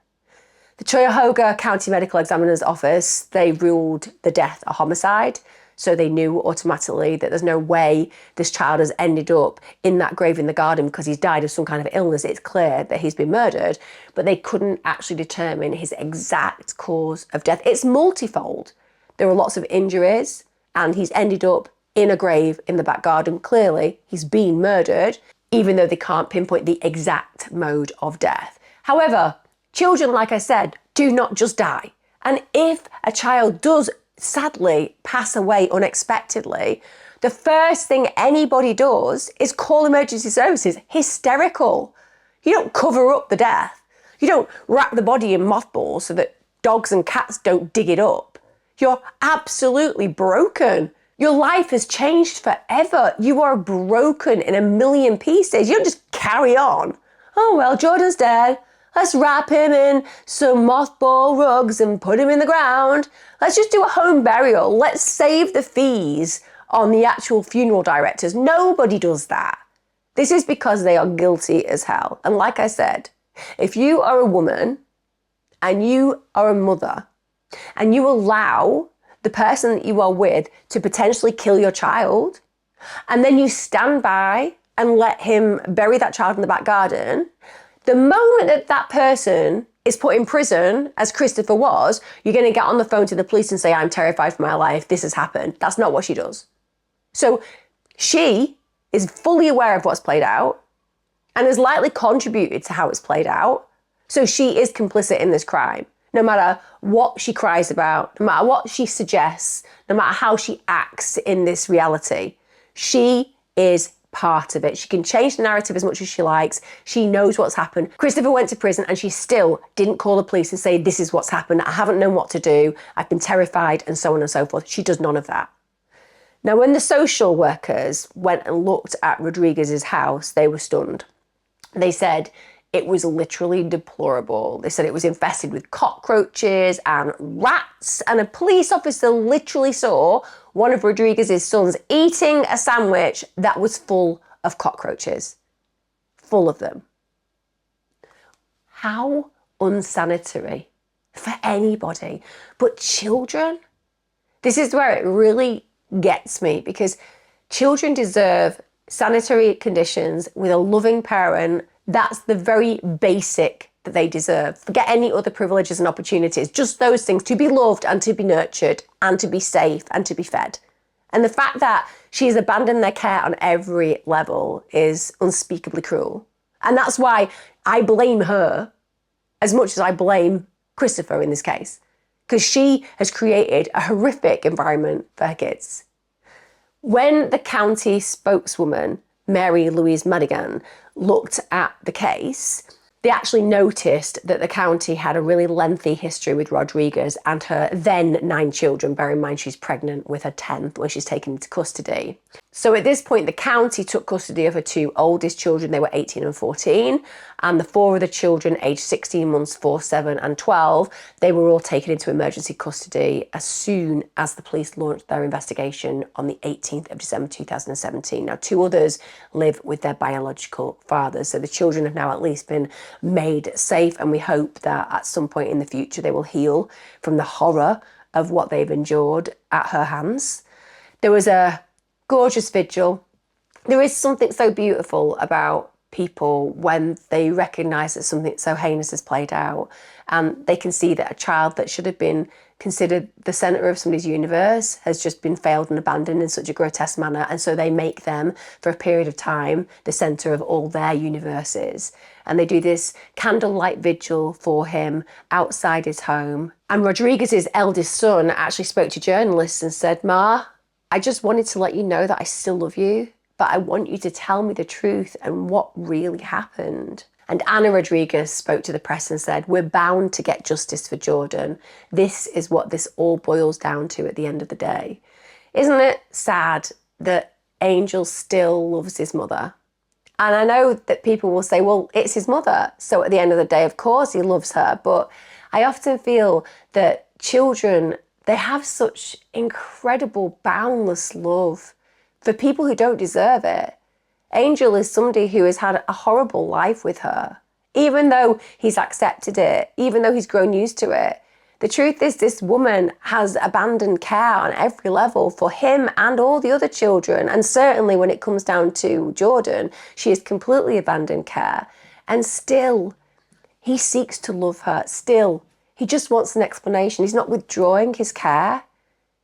The Cuyahoga County Medical Examiner's Office, they ruled the death a homicide. So they knew automatically that there's no way this child has ended up in that grave in the garden because he's died of some kind of illness. It's clear that he's been murdered, but they couldn't actually determine his exact cause of death. It's multifold. There are lots of injuries and he's ended up in a grave in the back garden. Clearly, he's been murdered, even though they can't pinpoint the exact mode of death. However, children, like I said, do not just die. And if a child does sadly pass away unexpectedly, the first thing anybody does is call emergency services. Hysterical. You don't cover up the death. You don't wrap the body in mothballs so that dogs and cats don't dig it up. You're absolutely broken. Your life has changed forever. You are broken in a million pieces. You don't just carry on. Oh, well, Jordan's dead. Let's wrap him in some mothball rugs and put him in the ground. Let's just do a home burial. Let's save the fees on the actual funeral directors. Nobody does that. This is because they are guilty as hell. And like I said, if you are a woman and you are a mother and you allow the person that you are with to potentially kill your child, and then you stand by and let him bury that child in the back garden, the moment that that person is put in prison, as Christopher was, you're going to get on the phone to the police and say, I'm terrified for my life, this has happened. That's not what she does. So she is fully aware of what's played out and has likely contributed to how it's played out. So she is complicit in this crime, no matter what she cries about, no matter what she suggests, no matter how she acts in this reality. She is part of it. She can change the narrative as much as she likes. She knows what's happened. Christopher went to prison and she still didn't call the police and say, this is what's happened. I haven't known what to do. I've been terrified, and so on and so forth. She does none of that. Now, when the social workers went and looked at Rodriguez's house, they were stunned. They said it was literally deplorable. They said it was infested with cockroaches and rats, and a police officer literally saw one of Rodriguez's sons eating a sandwich that was full of cockroaches. Full of them. How unsanitary for anybody, but children? This is where it really gets me, because children deserve sanitary conditions with a loving parent. That's the very basic that they deserve. Forget any other privileges and opportunities, just those things, to be loved and to be nurtured and to be safe and to be fed. And the fact that she's abandoned their care on every level is unspeakably cruel. And that's why I blame her as much as I blame Christopher in this case, because she has created a horrific environment for her kids. When the county spokeswoman, Mary Louise Madigan, looked at the case, they actually noticed that the county had a really lengthy history with Rodriguez and her then 9 children. Bear in mind, she's pregnant with her 10th when she's taken into custody. So at this point, the county took custody of her 2 oldest children. They were 18 and 14. And the 4 of the children, aged 16 months, 4, 7 and 12, they were all taken into emergency custody as soon as the police launched their investigation on the 18th of December 2017. Now, 2 others live with their biological fathers. So the children have now at least been made safe, and we hope that at some point in the future they will heal from the horror of what they've endured at her hands. There was a gorgeous vigil. There is something so beautiful about people when they recognise that something so heinous has played out, and they can see that a child that should have been considered the centre of somebody's universe has just been failed and abandoned in such a grotesque manner, and so they make them, for a period of time, the centre of all their universes. And they do this candlelight vigil for him outside his home. And Rodriguez's eldest son actually spoke to journalists and said, Ma, I just wanted to let you know that I still love you, but I want you to tell me the truth and what really happened. And Anna Rodriguez spoke to the press and said, we're bound to get justice for Jordan. This is what this all boils down to at the end of the day. Isn't it sad that Angel still loves his mother? And I know that people will say, well, it's his mother, so at the end of the day, of course he loves her. But I often feel that children, they have such incredible, boundless love for people who don't deserve it. Angel is somebody who has had a horrible life with her. even though he's accepted it, even though he's grown used to it. The truth is, this woman has abandoned care on every level for him and all the other children. And certainly when it comes down to Jordan, she has completely abandoned care. And still, he seeks to love her. Still, he just wants an explanation. He's not withdrawing his care.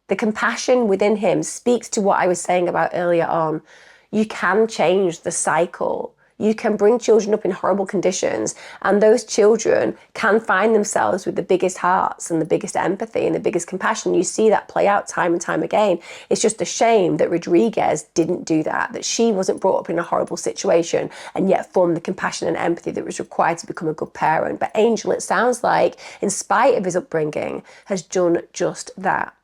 The compassion within him speaks to what I was saying about earlier on. You can change the cycle. You can bring children up in horrible conditions, and those children can find themselves with the biggest hearts and the biggest empathy and the biggest compassion. You see that play out time and time again. It's just a shame that Rodriguez didn't do that she wasn't brought up in a horrible situation and yet formed the compassion and empathy that was required to become a good parent. But Angel, it sounds like, in spite of his upbringing, has done just that.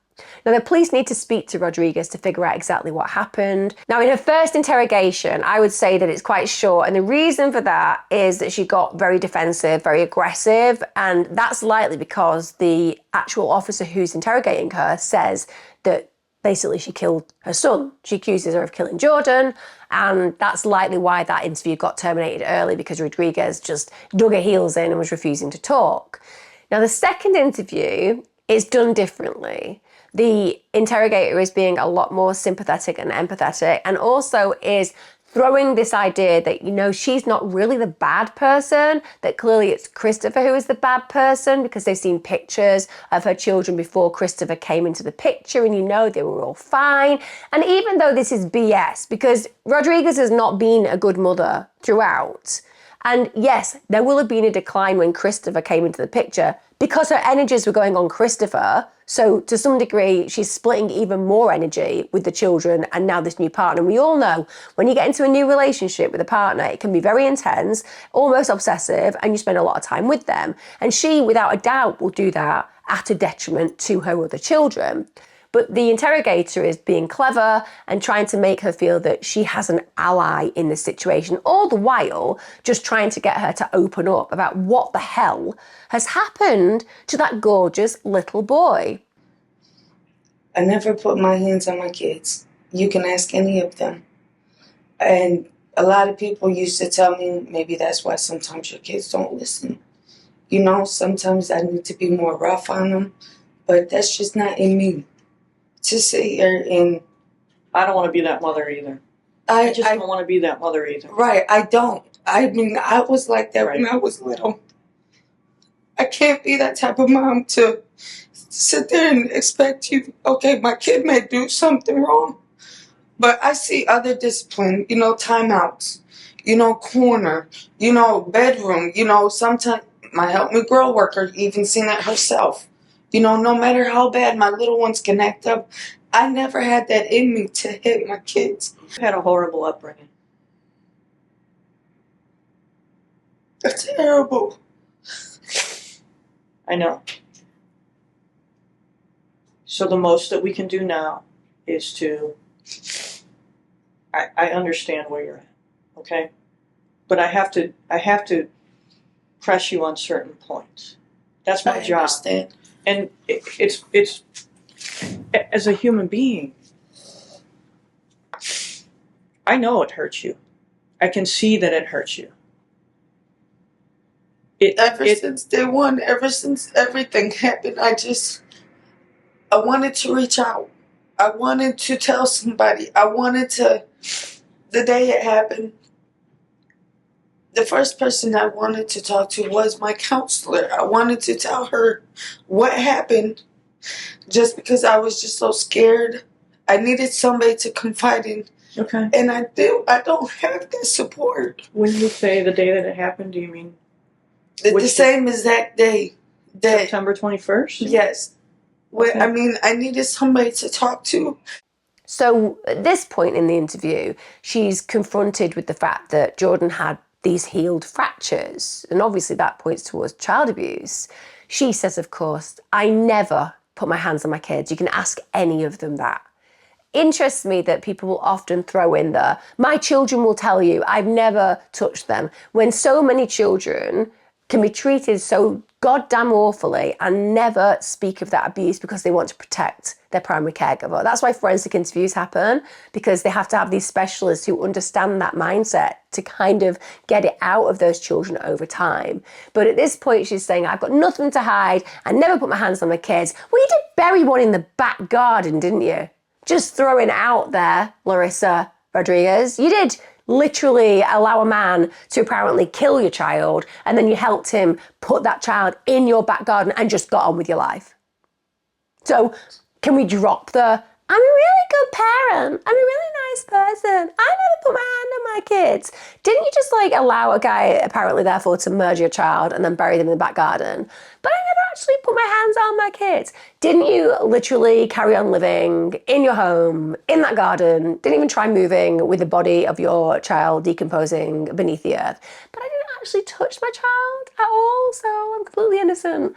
Now, the police need to speak to Rodriguez to figure out exactly what happened. Now, in her first interrogation, I would say that it's quite short. And the reason for that is that she got very defensive, very aggressive. And that's likely because the actual officer who's interrogating her says that basically she killed her son. She accuses her of killing Jordan. And that's likely why that interview got terminated early, because Rodriguez just dug her heels in and was refusing to talk. Now, the second interview is done differently. The interrogator is being a lot more sympathetic and empathetic, and also is throwing this idea that, you know, she's not really the bad person, that clearly it's Christopher who is the bad person because they've seen pictures of her children before Christopher came into the picture, and, you know, they were all fine. And even though this is BS, because Rodriguez has not been a good mother throughout, and yes, there will have been a decline when Christopher came into the picture because her energies were going on Christopher. So to some degree, she's splitting even more energy with the children and now this new partner. And we all know when you get into a new relationship with a partner, it can be very intense, almost obsessive, and you spend a lot of time with them. And she, without a doubt, will do that at a detriment to her other children. But the interrogator is being clever and trying to make her feel that she has an ally in this situation, all the while just trying to get her to open up about what the hell has happened to that gorgeous little boy. I never put my hands on my kids. You can ask any of them. And a lot of people used to tell me maybe that's why sometimes your kids don't listen. You know, sometimes I need to be more rough on them, but that's just not in me. To sit here and... I don't want to be that mother either. I just don't want to be that mother either. Right, I don't. I mean, I was like that when I was little. I can't be that type of mom to sit there and expect you, okay, my kid may do something wrong, but I see other discipline, you know, timeouts, you know, corner, you know, bedroom, you know, sometimes my Help Me Grow worker even seen it herself. You know, no matter how bad my little ones can act up, I never had that in me to hit my kids. I've had a horrible upbringing. That's terrible. I know. So the most that we can do now is to... I understand where you're at, okay? But I have to press you on certain points. That's my job. Understand. And it's as a human being, I know it hurts you. I can see that it hurts you. Since day one, ever since everything happened, I wanted to reach out. I wanted to tell somebody. The day it happened, the first person I wanted to talk to was my counselor. I wanted to tell her what happened just because I was just so scared. I needed somebody to confide in. Okay. And I don't have that support. When you say the day that it happened, do you mean The same exact day. September 21st? Yes. Okay. I mean, I needed somebody to talk to. So at this point in the interview, she's confronted with the fact that Jordan had these healed fractures, and obviously that points towards child abuse. She says, of course, I never put my hands on my kids. You can ask any of them that. Interests me that people will often throw in my children will tell you I've never touched them, when so many children can be treated so goddamn awfully and never speak of that abuse because they want to protect their primary caregiver. That's why forensic interviews happen, because they have to have these specialists who understand that mindset to kind of get it out of those children over time. But at this point, she's saying, I've got nothing to hide. I never put my hands on my kids. Well, you did bury one in the back garden, didn't you? Just throwing it out there, Larissa Rodriguez. You did literally allow a man to apparently kill your child, and then you helped him put that child in your back garden and just got on with your life. So can we drop the, I'm a really good parent, I'm a really nice person, I never put my hand on my kids? Didn't you just like allow a guy apparently therefore to murder your child and then bury them in the back garden? But I never actually put my hands on my kids. Didn't you literally carry on living in your home, in that garden, didn't even try moving with the body of your child decomposing beneath the earth? But I didn't actually touch my child at all, so I'm completely innocent.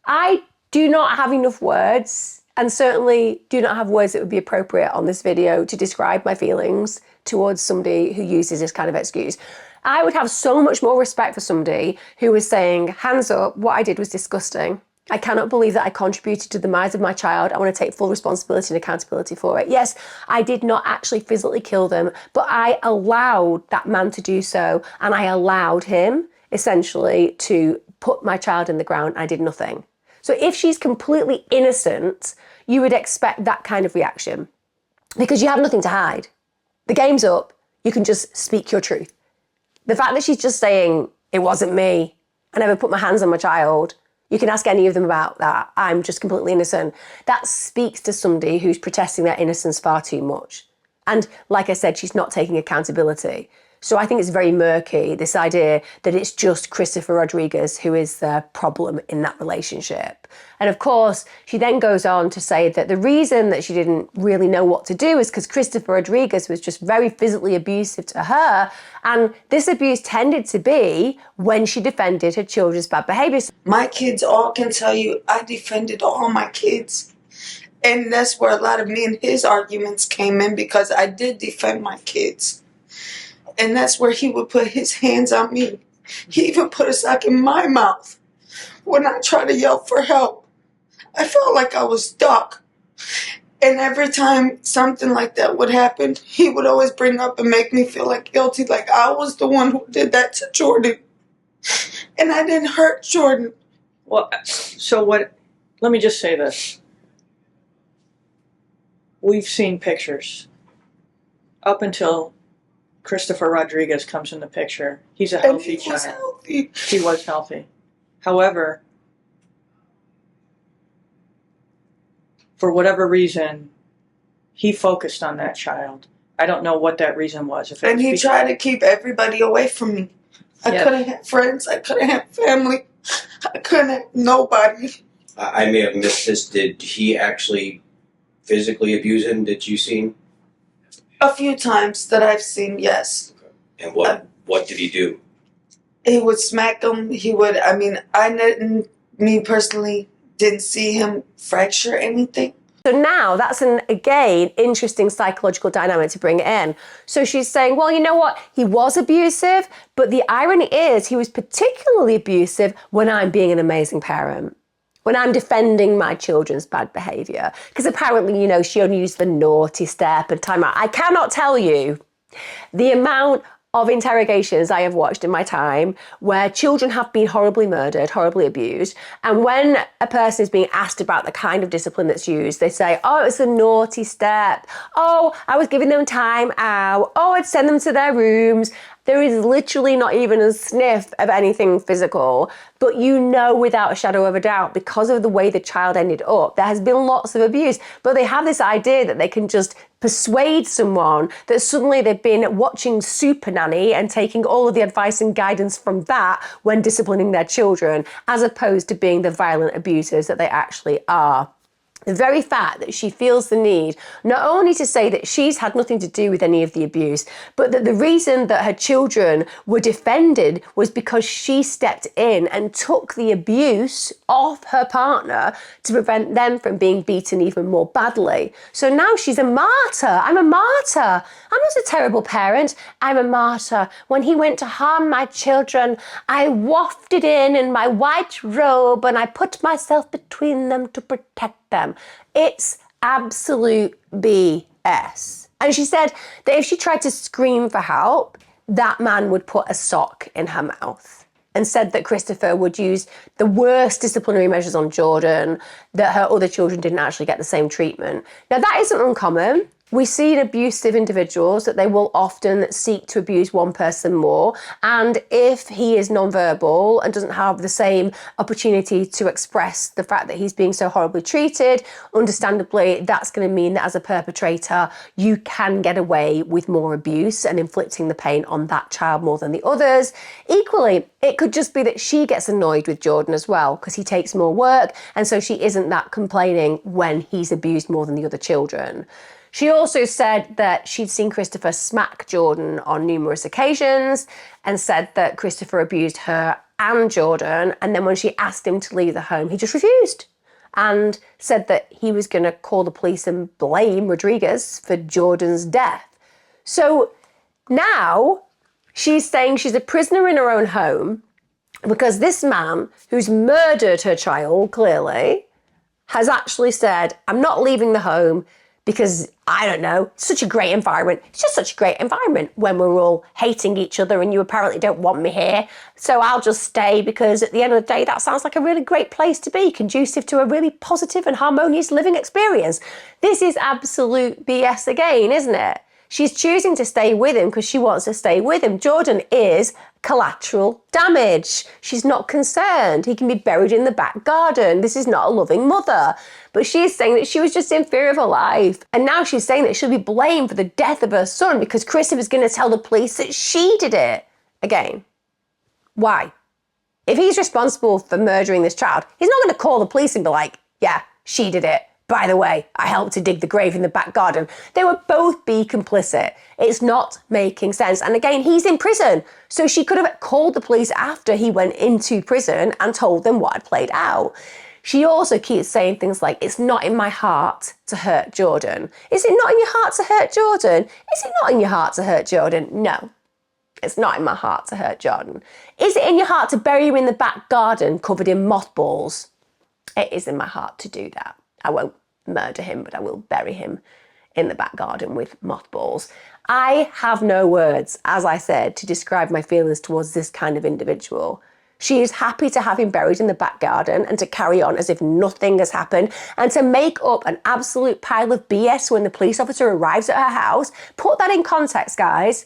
I do not have enough words, and certainly do not have words that would be appropriate on this video to describe my feelings towards somebody who uses this kind of excuse. I would have so much more respect for somebody who was saying, hands up, what I did was disgusting. I cannot believe that I contributed to the demise of my child. I want to take full responsibility and accountability for it. Yes, I did not actually physically kill them, but I allowed that man to do so, and I allowed him essentially to put my child in the ground. I did nothing. So if she's completely innocent, you would expect that kind of reaction because you have nothing to hide. The game's up. You can just speak your truth. The fact that she's just saying, it wasn't me, I never put my hands on my child, you can ask any of them about that, I'm just completely innocent. That speaks to somebody who's protesting their innocence far too much. And like I said, she's not taking accountability. So I think it's very murky, this idea that it's just Christopher Rodriguez who is the problem in that relationship. And of course, she then goes on to say that the reason that she didn't really know what to do is because Christopher Rodriguez was just very physically abusive to her. And this abuse tended to be when she defended her children's bad behaviors. My kids all can tell you I defended all my kids. And that's where a lot of me and his arguments came in, because I did defend my kids. And that's where he would put his hands on me. He even put a sock in my mouth when I tried to yell for help. I felt like I was stuck. And every time something like that would happen, he would always bring up and make me feel like guilty, like I was the one who did that to Jordan. And I didn't hurt Jordan. Well, so what, let me just say this. We've seen pictures up until Christopher Rodriguez comes in the picture. He's a healthy child. Healthy. He was healthy. However, for whatever reason, he focused on that child. I don't know what that reason was. If it and he tried to keep everybody away from me. I couldn't have friends. I couldn't have family. I couldn't have nobody. I may have missed this. Did he actually physically abuse him? Did you see him? A few times that I've seen, yes. And what did he do? He would smack him. He would, me personally, didn't see him fracture anything. So now that's an, again, interesting psychological dynamic to bring in. So she's saying, well, you know what? He was abusive, but the irony is he was particularly abusive when I'm being an amazing parent, when I'm defending my children's bad behavior. Because apparently, you know, she only used the naughty step and timeout. I cannot tell you the amount of interrogations I have watched in my time where children have been horribly murdered, horribly abused. And when a person is being asked about the kind of discipline that's used, they say, oh, it's a naughty step. Oh, I was giving them time out. Oh, I'd send them to their rooms. There is literally not even a sniff of anything physical, but you know without a shadow of a doubt, because of the way the child ended up, there has been lots of abuse, but they have this idea that they can just persuade someone that suddenly they've been watching Super Nanny and taking all of the advice and guidance from that when disciplining their children, as opposed to being the violent abusers that they actually are. The very fact that she feels the need not only to say that she's had nothing to do with any of the abuse, but that the reason that her children were defended was because she stepped in and took the abuse off her partner to prevent them from being beaten even more badly. So now she's a martyr. I'm a martyr. I'm not a terrible parent. I'm a martyr. When he went to harm my children, I wafted in my white robe and I put myself between them to protect them. It's absolute BS. And she said that if she tried to scream for help, that man would put a sock in her mouth, and said that Christopher would use the worst disciplinary measures on Jordan, that her other children didn't actually get the same treatment. Now, that isn't uncommon. We see in abusive individuals that they will often seek to abuse one person more. And if he is nonverbal and doesn't have the same opportunity to express the fact that he's being so horribly treated, understandably, that's going to mean that as a perpetrator, you can get away with more abuse and inflicting the pain on that child more than the others. Equally, it could just be that she gets annoyed with Jordan as well because he takes more work, and so she isn't that complaining when he's abused more than the other children. She also said that she'd seen Christopher smack Jordan on numerous occasions and said that Christopher abused her and Jordan. And then when she asked him to leave the home, he just refused and said that he was going to call the police and blame Rodriguez for Jordan's death. So now she's saying she's a prisoner in her own home because this man who's murdered her child, clearly, has actually said, I'm not leaving the home because, I don't know, such a great environment. It's just such a great environment when we're all hating each other and you apparently don't want me here. So I'll just stay because at the end of the day, that sounds like a really great place to be, conducive to a really positive and harmonious living experience. This is absolute BS again, isn't it? She's choosing to stay with him because she wants to stay with him. Jordan is collateral damage. She's not concerned. He can be buried in the back garden. This is not a loving mother. But she's saying that she was just in fear of her life. And now she's saying that she'll be blamed for the death of her son because Christopher's going to tell the police that she did it. Again, why? If he's responsible for murdering this child, he's not going to call the police and be like, yeah, she did it. By the way, I helped to dig the grave in the back garden. They would both be complicit. It's not making sense. And again, he's in prison. So she could have called the police after he went into prison and told them what had played out. She also keeps saying things like, it's not in my heart to hurt Jordan. Is it not in your heart to hurt Jordan? Is it not in your heart to hurt Jordan? No, it's not in my heart to hurt Jordan. Is it in your heart to bury him in the back garden covered in mothballs? It is in my heart to do that. I won't murder him, but I will bury him in the back garden with mothballs. I have no words, as I said, to describe my feelings towards this kind of individual. She is happy to have him buried in the back garden and to carry on as if nothing has happened and to make up an absolute pile of BS when the police officer arrives at her house. Put that in context, guys.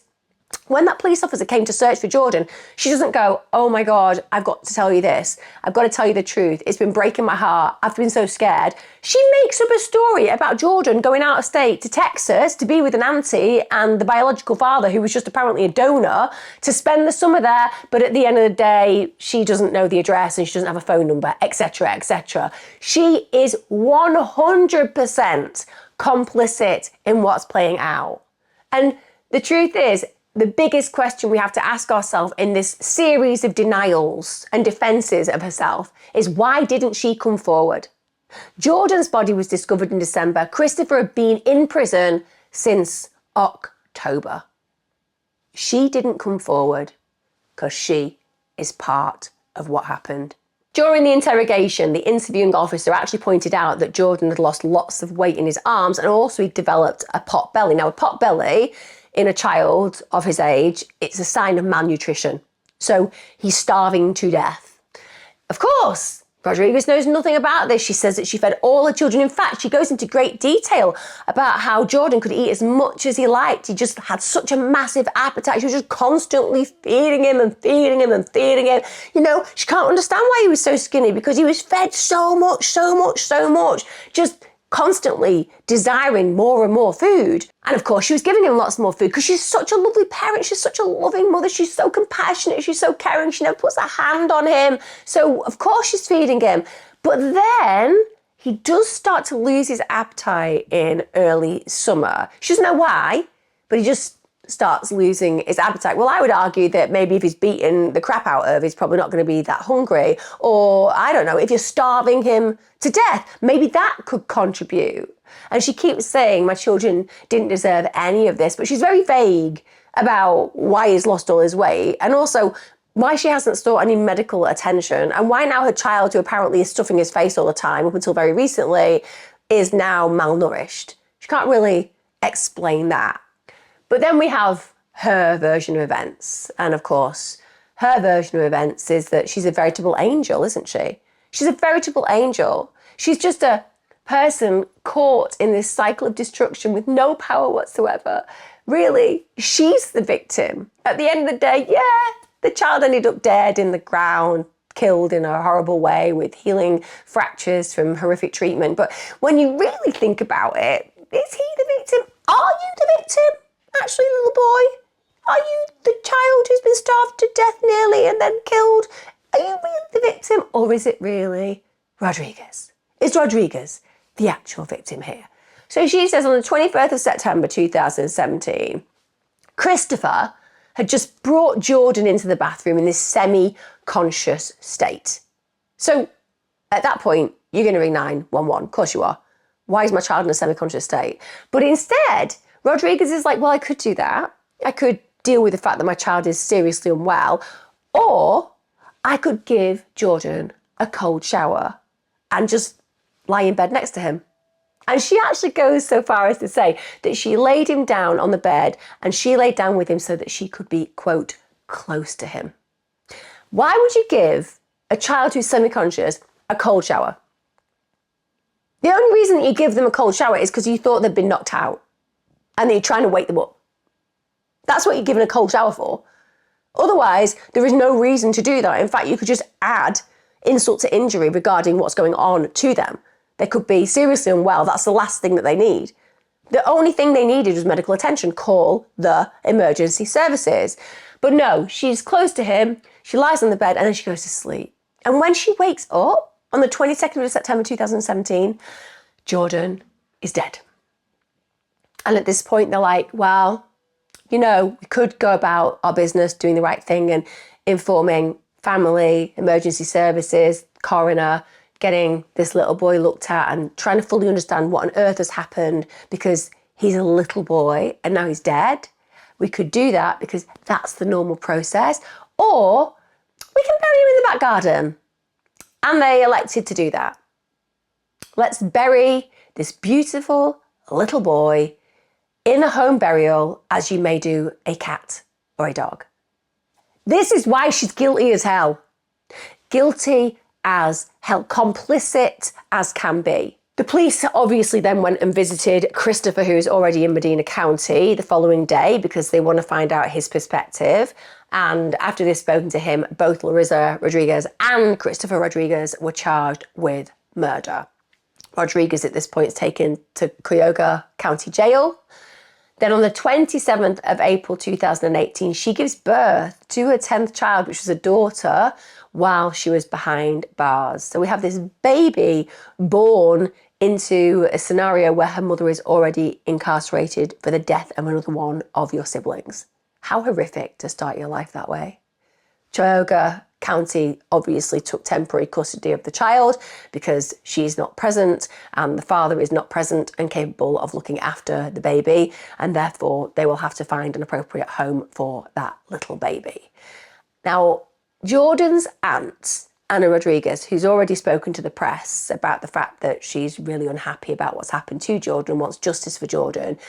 When that police officer came to search for Jordan, she doesn't go, oh my God, I've got to tell you this. I've got to tell you the truth. It's been breaking my heart. I've been so scared. She makes up a story about Jordan going out of state to Texas to be with an auntie and the biological father, who was just apparently a donor, to spend the summer there. But at the end of the day, she doesn't know the address and she doesn't have a phone number, etc., etc. She is 100% complicit in what's playing out. And the truth is, the biggest question we have to ask ourselves in this series of denials and defenses of herself is, why didn't she come forward? Jordan's body was discovered in December. Christopher had been in prison since October. She didn't come forward because she is part of what happened. During the interrogation, the interviewing officer actually pointed out that Jordan had lost lots of weight in his arms and also he developed a pot belly. Now, a pot belly in a child of his age, it's a sign of malnutrition. So he's starving to death. Of course, Rodriguez knows nothing about this. She says that she fed all her children. In fact, she goes into great detail about how Jordan could eat as much as he liked. He just had such a massive appetite. She was just constantly feeding him and feeding him and feeding him. You know, she can't understand why he was so skinny because he was fed so much, just constantly desiring more and more food. And of course, she was giving him lots more food because she's such a lovely parent. She's such a loving mother. She's so compassionate. She's so caring. She never puts a hand on him. So of course she's feeding him. But then he does start to lose his appetite in early summer. She doesn't know why, but he just starts losing his appetite. Well, I would argue that maybe if he's beaten the crap out of, he's probably not going to be that hungry. Or, I don't know, if you're starving him to death, maybe that could contribute. And she keeps saying, my children didn't deserve any of this, but she's very vague about why he's lost all his weight, and also why she hasn't sought any medical attention, and why now her child, who apparently is stuffing his face all the time up until very recently, is now malnourished. She can't really explain that. But then we have her version of events. And of course, her version of events is that she's a veritable angel, isn't she? She's a veritable angel. She's just a person caught in this cycle of destruction with no power whatsoever. Really, she's the victim. At the end of the day, yeah, the child ended up dead in the ground, killed in a horrible way with healing fractures from horrific treatment. But when you really think about it, is he the victim? Are you the victim? Actually, little boy, are you the child who's been starved to death nearly and then killed? Are you really the victim, or is it really Rodriguez? Is Rodriguez the actual victim here? So she says on the 21st of September 2017, Christopher had just brought Jordan into the bathroom in this semi-conscious state. So at that point, you're going to ring 911. Of course you are. Why is my child in a semi-conscious state? But instead, Rodriguez is like, well, I could do that. I could deal with the fact that my child is seriously unwell, or I could give Jordan a cold shower and just lie in bed next to him. And she actually goes so far as to say that she laid him down on the bed and she laid down with him so that she could be, quote, close to him. Why would you give a child who's semi-conscious a cold shower? The only reason that you give them a cold shower is because you thought they'd been knocked out and that you're trying to wake them up. That's what you're giving a cold shower for. Otherwise, there is no reason to do that. In fact, you could just add insult to injury regarding what's going on to them. They could be seriously unwell. That's the last thing that they need. The only thing they needed was medical attention. Call the emergency services. But no, she's close to him. She lies on the bed and then she goes to sleep. And when she wakes up on the 22nd of September 2017, Jordan is dead. And at this point, they're like, well, you know, we could go about our business doing the right thing and informing family, emergency services, coroner, getting this little boy looked at and trying to fully understand what on earth has happened because he's a little boy and now he's dead. We could do that because that's the normal process. Or we can bury him in the back garden. And they elected to do that. Let's bury this beautiful little boy in a home burial as you may do a cat or a dog. This is why she's guilty as hell. Guilty as hell, complicit as can be. The police obviously then went and visited Christopher, who is already in Medina County, the following day because they want to find out his perspective. And after they've spoken to him, both Larissa Rodriguez and Christopher Rodriguez were charged with murder. Rodriguez at this point is taken to Cuyahoga County Jail. Then on the 27th of April 2018, she gives birth to her 10th child, which was a daughter, while she was behind bars. So we have this baby born into a scenario where her mother is already incarcerated for the death of another one of your siblings. How horrific to start your life that way. Cuyahoga County obviously took temporary custody of the child because she's not present and the father is not present and capable of looking after the baby, and therefore they will have to find an appropriate home for that little baby. Now, Jordan's aunt, Anna Rodriguez, who's already spoken to the press about the fact that she's really unhappy about what's happened to Jordan, wants justice for Jordan,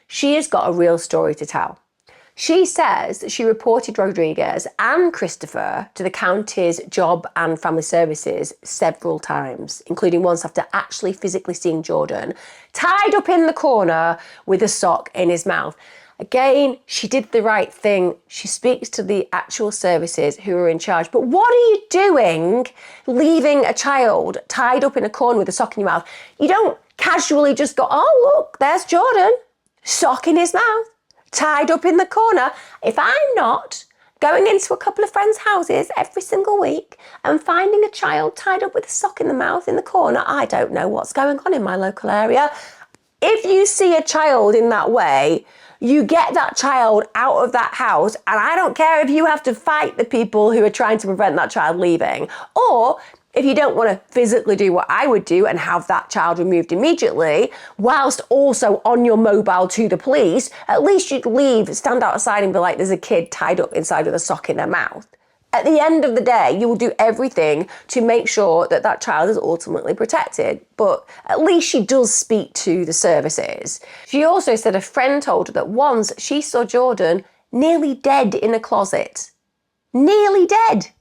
she has got a real story to tell. She says that she reported Rodriguez and Christopher to the county's job and family services several times, including once after actually physically seeing Jordan tied up in the corner with a sock in his mouth. Again, she did the right thing. She speaks to the actual services who are in charge. But what are you doing leaving a child tied up in a corner with a sock in your mouth? You don't casually just go, oh, look, there's Jordan, sock in his mouth, tied up in the corner. If I'm not going into a couple of friends' houses every single week and finding a child tied up with a sock in the mouth in the corner. I don't know what's going on in my local area. If you see a child in that way, you get that child out of that house, and I don't care if you have to fight the people who are trying to prevent that child leaving. Or if you don't want to physically do what I would do and have that child removed immediately, whilst also on your mobile to the police, at least you'd leave, stand outside and be like, there's a kid tied up inside with a sock in their mouth. At the end of the day, you will do everything to make sure that that child is ultimately protected. But at least she does speak to the services. She also said a friend told her that once she saw Jordan nearly dead in a closet. Nearly dead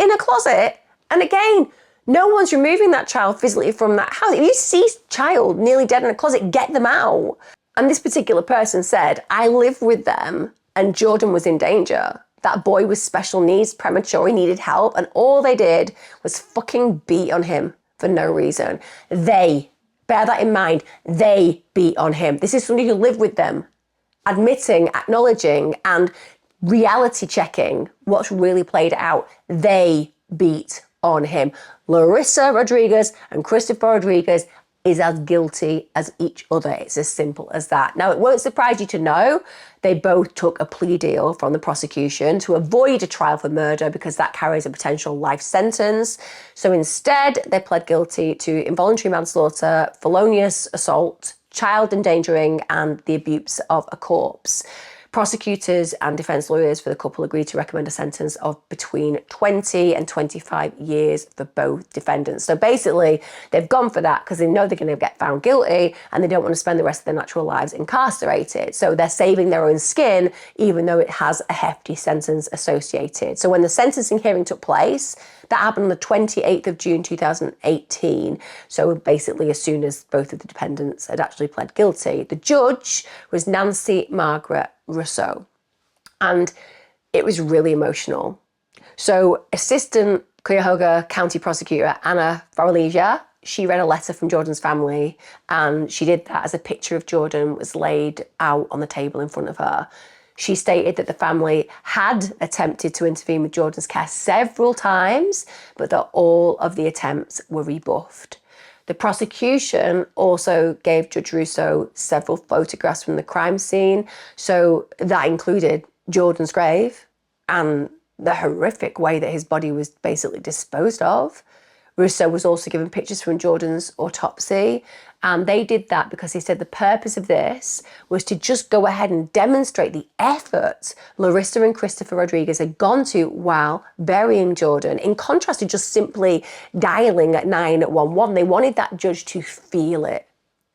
in a closet. And again, no one's removing that child physically from that house. If you see a child nearly dead in a closet, get them out. And this particular person said, I lived with them and Jordan was in danger. That boy was special needs, premature, he needed help, and all they did was fucking beat on him for no reason. They, bear that in mind, they beat on him. This is somebody who lived with them, admitting, acknowledging, and reality checking what's really played out. They beat on him. Larissa Rodriguez and Christopher Rodriguez is as guilty as each other. It's as simple as that. Now, it won't surprise you to know they both took a plea deal from the prosecution to avoid a trial for murder because that carries a potential life sentence. So instead, they pled guilty to involuntary manslaughter, felonious assault, child endangering, and the abuse of a corpse. Prosecutors and defence lawyers for the couple agreed to recommend a sentence of between 20 and 25 years for both defendants. So basically, they've gone for that because they know they're going to get found guilty and they don't want to spend the rest of their natural lives incarcerated. So they're saving their own skin, even though it has a hefty sentence associated. So when the sentencing hearing took place, that happened on the 28th of June 2018. So basically, as soon as both of the defendants had actually pled guilty, the judge was Nancy Margaret Russo. And it was really emotional. So Assistant Cuyahoga County Prosecutor Anna Faralija, she read a letter from Jordan's family, and she did that as a picture of Jordan was laid out on the table in front of her. She stated that the family had attempted to intervene with Jordan's care several times, but that all of the attempts were rebuffed. The prosecution also gave Judge Russo several photographs from the crime scene. So that included Jordan's grave and the horrific way that his body was basically disposed of. Russo was also given pictures from Jordan's autopsy. And they did that because he said the purpose of this was to just go ahead and demonstrate the effort Larissa and Christopher Rodriguez had gone to while burying Jordan. In contrast to just simply dialing at 911, they wanted that judge to feel it,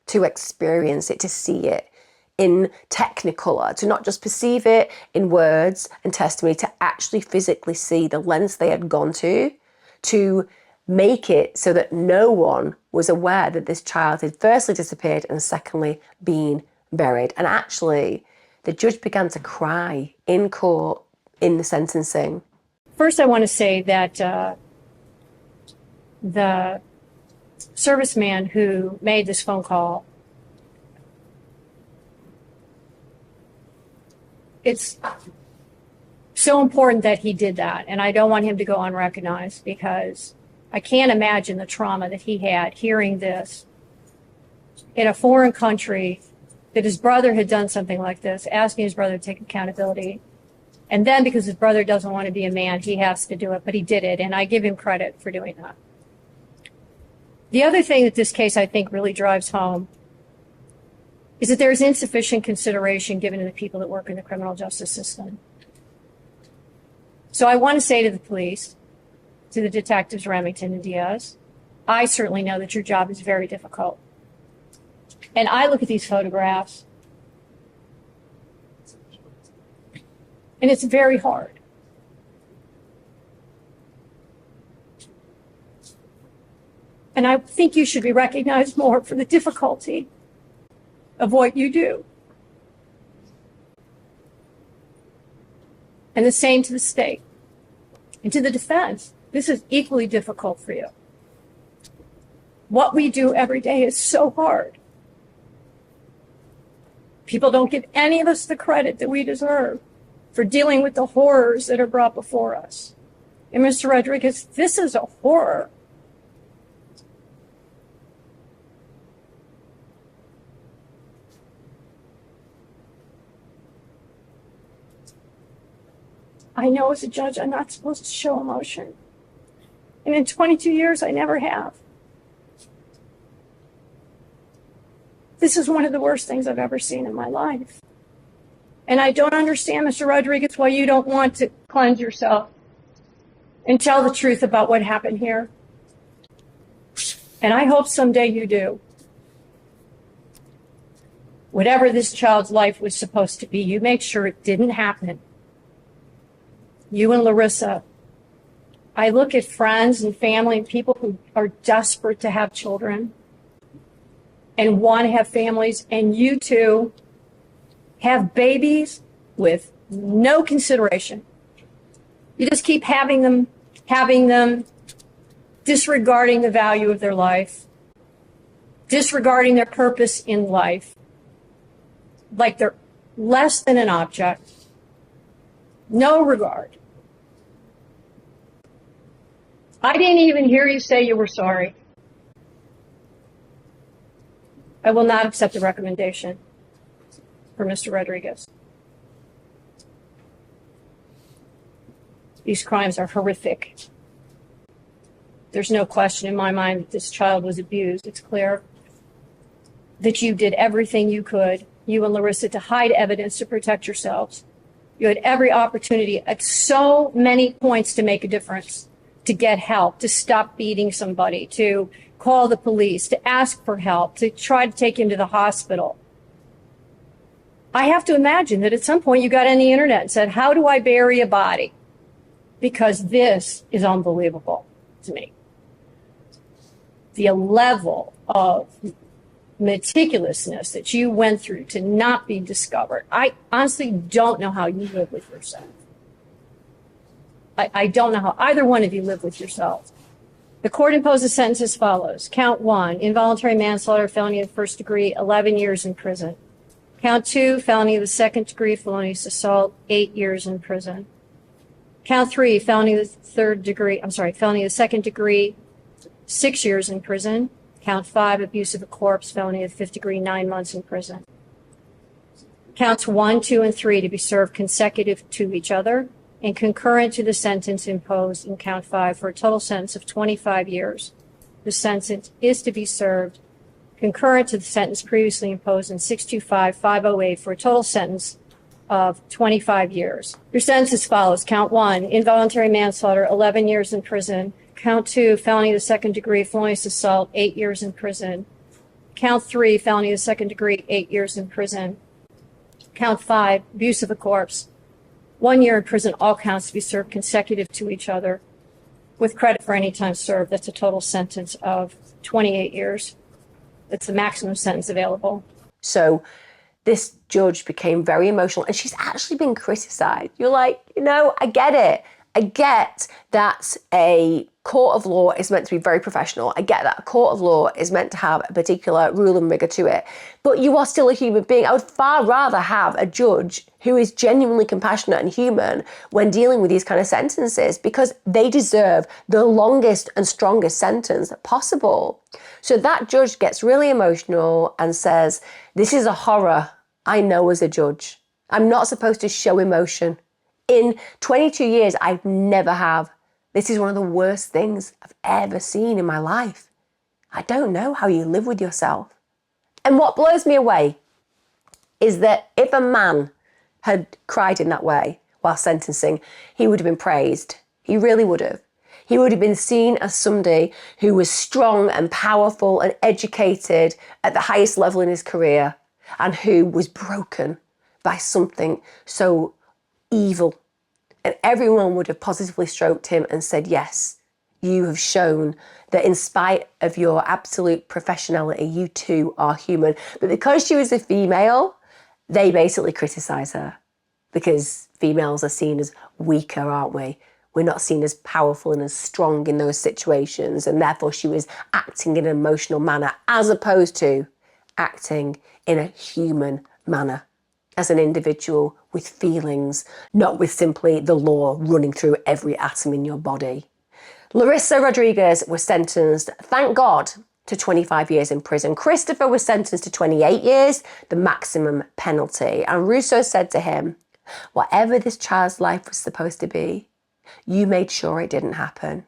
to experience it, to see it in technicolor, to not just perceive it in words and testimony, to actually physically see the lengths they had gone to make it so that no one was aware that this child had firstly disappeared and secondly been buried. And actually, the judge began to cry in court in the sentencing. First, I want to say that the serviceman who made this phone call, it's so important that he did that. And I don't want him to go unrecognized because I can't imagine the trauma that he had hearing this in a foreign country, that his brother had done something like this, asking his brother to take accountability. And then because his brother doesn't want to be a man, he has to do it, but he did it. And I give him credit for doing that. The other thing that this case I think really drives home is that there's insufficient consideration given to the people that work in the criminal justice system. So I want to say to the police, to the detectives Remington and Diaz, I certainly know that your job is very difficult. And I look at these photographs and it's very hard. And I think you should be recognized more for the difficulty of what you do. And the same to the state and to the defense. This is equally difficult for you. What we do every day is so hard. People don't give any of us the credit that we deserve for dealing with the horrors that are brought before us. And Mr. Rodriguez, this is a horror. I know as a judge I'm not supposed to show emotion. And in 22 years, I never have. This is one of the worst things I've ever seen in my life. And I don't understand, Mr. Rodriguez, why you don't want to cleanse yourself and tell the truth about what happened here. And I hope someday you do. Whatever this child's life was supposed to be, you make sure it didn't happen. You and Larissa. I look at friends and family and people who are desperate to have children and want to have families, and you two have babies with no consideration. You just keep having them, disregarding the value of their life, disregarding their purpose in life, like they're less than an object, no regard. I didn't even hear you say you were sorry. I will not accept the recommendation for Mr. Rodriguez. These crimes are horrific. There's no question in my mind that this child was abused. It's clear that you did everything you could, you and Larissa, to hide evidence to protect yourselves. You had every opportunity at so many points to make a difference, to get help, to stop beating somebody, to call the police, to ask for help, to try to take him to the hospital. I have to imagine that at some point you got on the internet and said, how do I bury a body? Because this is unbelievable to me. The level of meticulousness that you went through to not be discovered. I honestly don't know how you live with yourself. I don't know how either one of you live with yourselves. The court imposed a sentence as follows. Count 1, involuntary manslaughter, felony of the first degree, 11 years in prison. Count 2, felony of the second degree, felonious assault, 8 years in prison. Count 3, felony of the second degree, 6 years in prison. Count 5, abuse of a corpse, felony of the fifth degree, 9 months in prison. Counts 1, 2, and 3 to be served consecutive to each other and concurrent to the sentence imposed in count 5 for a total sentence of 25 years. The sentence is to be served concurrent to the sentence previously imposed in 625-508 for a total sentence of 25 years. Your sentence as follows. Count 1, involuntary manslaughter, 11 years in prison. Count 2, felony of the second degree, felonious assault, 8 years in prison. Count 3, felony of the second degree, 8 years in prison. Count 5, abuse of a corpse, 1 year in prison, all counts to be served consecutive to each other with credit for any time served. That's a total sentence of 28 years. That's the maximum sentence available. So this judge became very emotional, and she's actually been criticized. You're like, I get it. I get that a court of law is meant to be very professional. I get that a court of law is meant to have a particular rule and rigor to it. But you are still a human being. I would far rather have a judge who is genuinely compassionate and human when dealing with these kind of sentences, because they deserve the longest and strongest sentence possible. So that judge gets really emotional and says, this is a horror. I know as a judge, I'm not supposed to show emotion. In 22 years, I never have. This is one of the worst things I've ever seen in my life. I don't know how you live with yourself. And what blows me away is that if a man had cried in that way while sentencing, he would have been praised. He really would have. He would have been seen as somebody who was strong and powerful and educated at the highest level in his career, and who was broken by something so evil. And everyone would have positively stroked him and said, yes, you have shown that in spite of your absolute professionality, you too are human. But because she was a female, they basically criticize her, because females are seen as weaker, aren't we? We're not seen as powerful and as strong in those situations. And therefore she was acting in an emotional manner as opposed to acting in a human manner as an individual with feelings, not with simply the law running through every atom in your body. Larissa Rodriguez was sentenced, thank God, to 25 years in prison. Christopher was sentenced to 28 years, the maximum penalty. And Russo said to him, whatever this child's life was supposed to be, you made sure it didn't happen.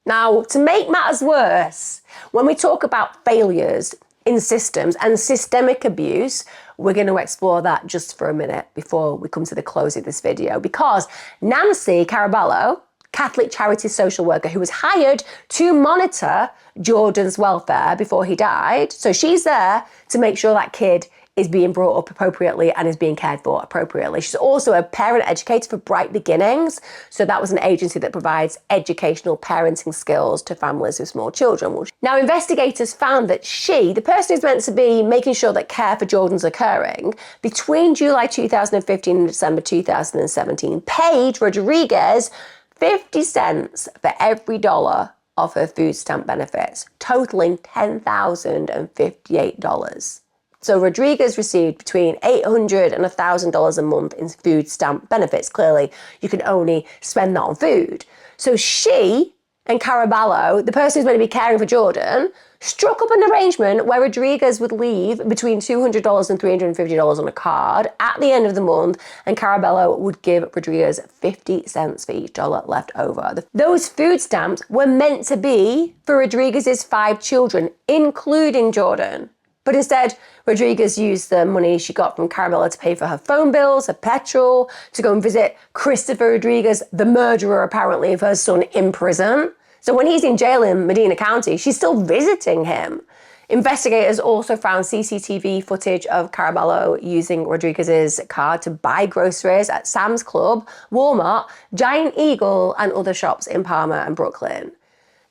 Now, to make matters worse, when we talk about failures in systems and systemic abuse, we're going to explore that just for a minute before we come to the close of this video, because Nancy Caraballo, Catholic charity social worker who was hired to monitor Jordan's welfare before he died, so she's there to make sure that kid is being brought up appropriately and is being cared for appropriately. She's also a parent educator for Bright Beginnings. So that was an agency that provides educational parenting skills to families with small children. Now, investigators found that she, the person who's meant to be making sure that care for Jordan's occurring, between July 2015 and December 2017, paid Rodriguez 50 cents for every dollar of her food stamp benefits, totaling $10,058. So Rodriguez received between $800 and $1,000 a month in food stamp benefits. Clearly, you can only spend that on food. So she and Caraballo, the person who's going to be caring for Jordan, struck up an arrangement where Rodriguez would leave between $200 and $350 on a card at the end of the month, and Caraballo would give Rodriguez 50 cents for each dollar left over. Those food stamps were meant to be for Rodriguez's 5 children, including Jordan. But instead, Rodriguez used the money she got from Caraballo to pay for her phone bills, her petrol, to go and visit Christopher Rodriguez, the murderer apparently of her son, in prison. So when he's in jail in Medina County, she's still visiting him. Investigators also found CCTV footage of Caraballo using Rodriguez's card to buy groceries at Sam's Club, Walmart, Giant Eagle, and other shops in Palmer and Brooklyn.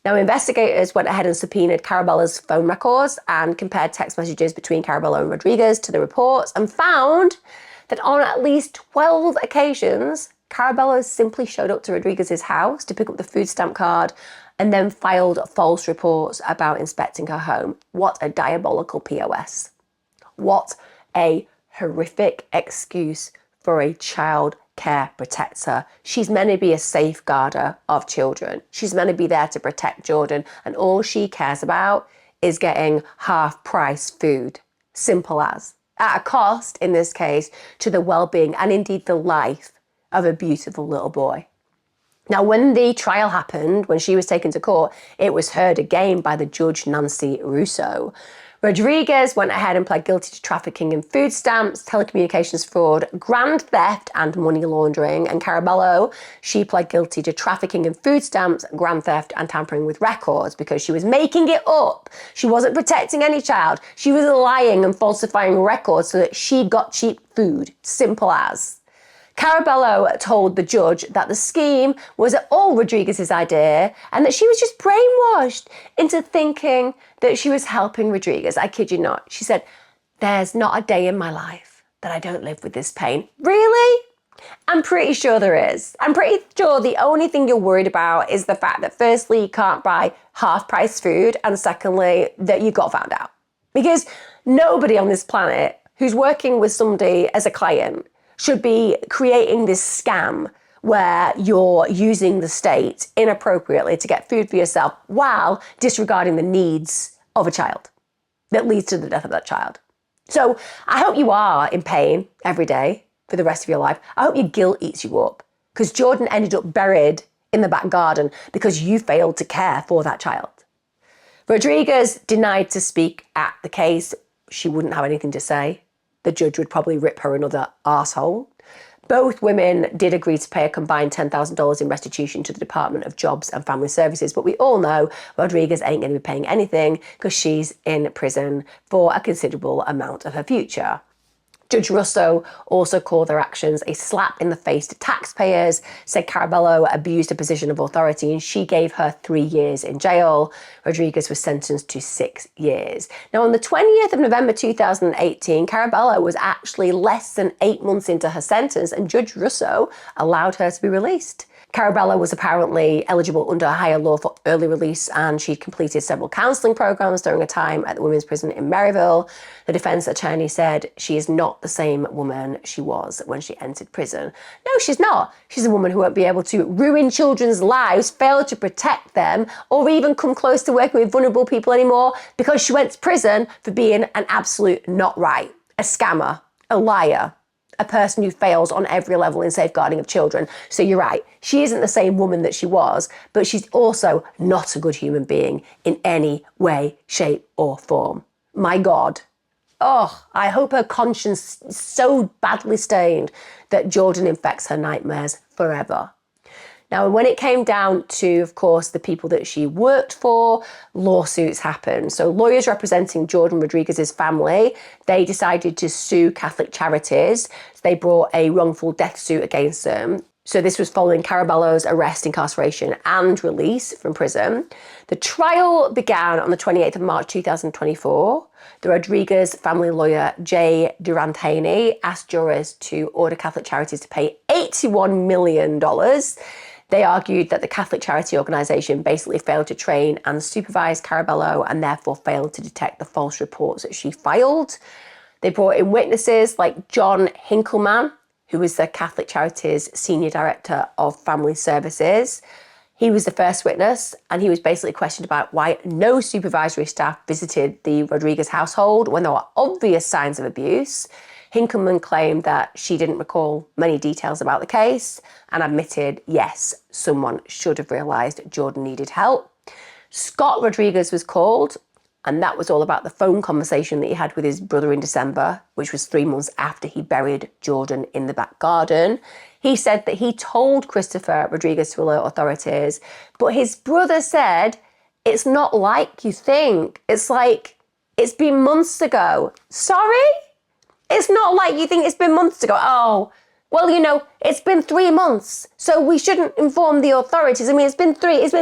Now, investigators went ahead and subpoenaed Caraballo's phone records and compared text messages between Caraballo and Rodriguez to the reports, and found that on at least 12 occasions, Caraballo simply showed up to Rodriguez's house to pick up the food stamp card and then filed false reports about inspecting her home. What a diabolical POS. What a horrific excuse for a child care protector. She's meant to be a safeguarder of children. She's meant to be there to protect Jordan, and all she cares about is getting half-price food. Simple as. At a cost, in this case, to the well-being and indeed the life of a beautiful little boy. Now, when the trial happened, when she was taken to court, it was heard again by the judge, Nancy Russo. Rodriguez went ahead and pled guilty to trafficking in food stamps, telecommunications fraud, grand theft, and money laundering. And Caraballo, she pled guilty to trafficking in food stamps, grand theft, and tampering with records because she was making it up. She wasn't protecting any child. She was lying and falsifying records so that she got cheap food. Simple as. Caraballo told the judge that the scheme was all Rodriguez's idea and that she was just brainwashed into thinking that she was helping Rodriguez. I kid you not. She said, "There's not a day in my life that I don't live with this pain." Really? I'm pretty sure there is. I'm pretty sure the only thing you're worried about is the fact that firstly, you can't buy half-price food, and secondly, that you got found out. Because nobody on this planet who's working with somebody as a client should be creating this scam where you're using the state inappropriately to get food for yourself while disregarding the needs of a child that leads to the death of that child. So I hope you are in pain every day for the rest of your life. I hope your guilt eats you up, because Jordan ended up buried in the back garden because you failed to care for that child. Rodriguez denied to speak at the case. She wouldn't have anything to say. The judge would probably rip her another arsehole. Both women did agree to pay a combined $10,000 in restitution to the Department of Jobs and Family Services, but we all know Rodriguez ain't going to be paying anything because she's in prison for a considerable amount of her future. Judge Russo also called their actions a slap in the face to taxpayers, said Caraballo abused her position of authority, and she gave her 3 years in jail. Rodriguez was sentenced to 6 years. Now, on the 20th of November 2018, Caraballo was actually less than 8 months into her sentence, and Judge Russo allowed her to be released. Caraballo was apparently eligible under higher law for early release, and she'd completed several counselling programs during her time at the women's prison in Maryville. The defence attorney said she is not not the same woman she was when she entered prison. No, she's not. She's a woman who won't be able to ruin children's lives, fail to protect them, or even come close to working with vulnerable people anymore because she went to prison for being an absolute not right, a scammer, a liar, a person who fails on every level in safeguarding of children. So you're right, she isn't the same woman that she was, but she's also not a good human being in any way, shape, or form. My God. Oh, I hope her conscience is so badly stained that Jordan infects her nightmares forever. Now, when it came down to, of course, the people that she worked for, lawsuits happened. So lawyers representing Jordan Rodriguez's family, they decided to sue Catholic Charities. So they brought a wrongful death suit against them. So this was following Carabello's arrest, incarceration, and release from prison. The trial began on the 28th of March 2024. The Rodriguez family lawyer, Jay Durantini, asked jurors to order Catholic Charities to pay $81 million. They argued that the Catholic charity organisation basically failed to train and supervise Carabello and therefore failed to detect the false reports that she filed. They brought in witnesses like John Hinkleman, who was the Catholic Charities Senior Director of Family Services. He was the first witness, and he was basically questioned about why no supervisory staff visited the Rodriguez household when there were obvious signs of abuse. Hinkleman claimed that she didn't recall many details about the case and admitted, yes, someone should have realised Jordan needed help. Scott Rodriguez was called, and that was all about the phone conversation that he had with his brother in December, which was 3 months after he buried Jordan in the back garden. He said that he told Christopher Rodriguez to alert authorities, but his brother said, it's not like you think. It's like, it's been months ago. Sorry? It's not like you think it's been months ago. Oh, well, you know, it's been 3 months, so we shouldn't inform the authorities. I mean, it's been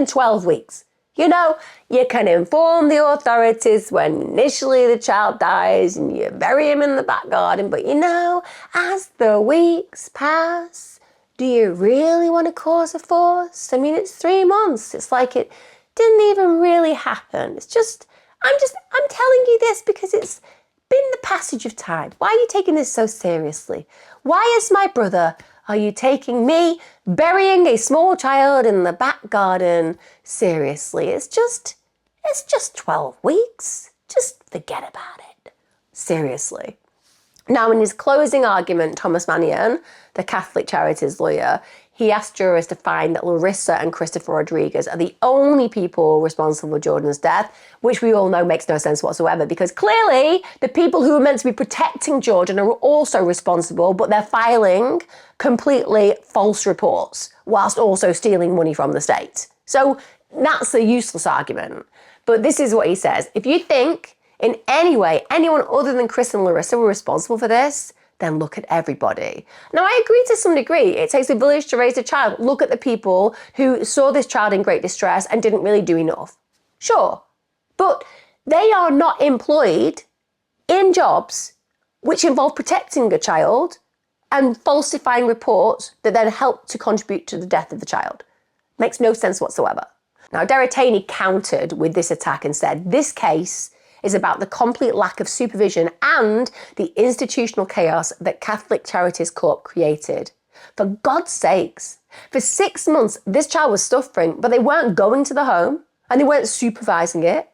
12 weeks. You know, you can inform the authorities when initially the child dies and you bury him in the back garden. But you know, as the weeks pass, do you really want to cause a fuss? I mean, it's 3 months. It's like it didn't even really happen. It's just, I'm telling you this because it's been the passage of time. Why are you taking this so seriously? Why, as my brother, are you taking me burying a small child in the back garden seriously? It's just 12 weeks. Just forget about it. Seriously. Now, in his closing argument, Thomas Mannion, the Catholic Charities lawyer, he asked jurors to find that Larissa and Christopher Rodriguez are the only people responsible for Jordan's death, which we all know makes no sense whatsoever, because clearly the people who are meant to be protecting Jordan are also responsible, but they're filing completely false reports whilst also stealing money from the state. So that's a useless argument. But this is what he says. If you think in any way anyone other than Chris and Larissa were responsible for this, then look at everybody. Now, I agree to some degree. It takes a village to raise a child. Look at the people who saw this child in great distress and didn't really do enough. Sure. But they are not employed in jobs which involve protecting a child and falsifying reports that then help to contribute to the death of the child. Makes no sense whatsoever. Now, Durantini countered with this attack and said, this case is about the complete lack of supervision and the institutional chaos that Catholic Charities Corp created. For God's sakes, for 6 months, this child was suffering, but they weren't going to the home and they weren't supervising it.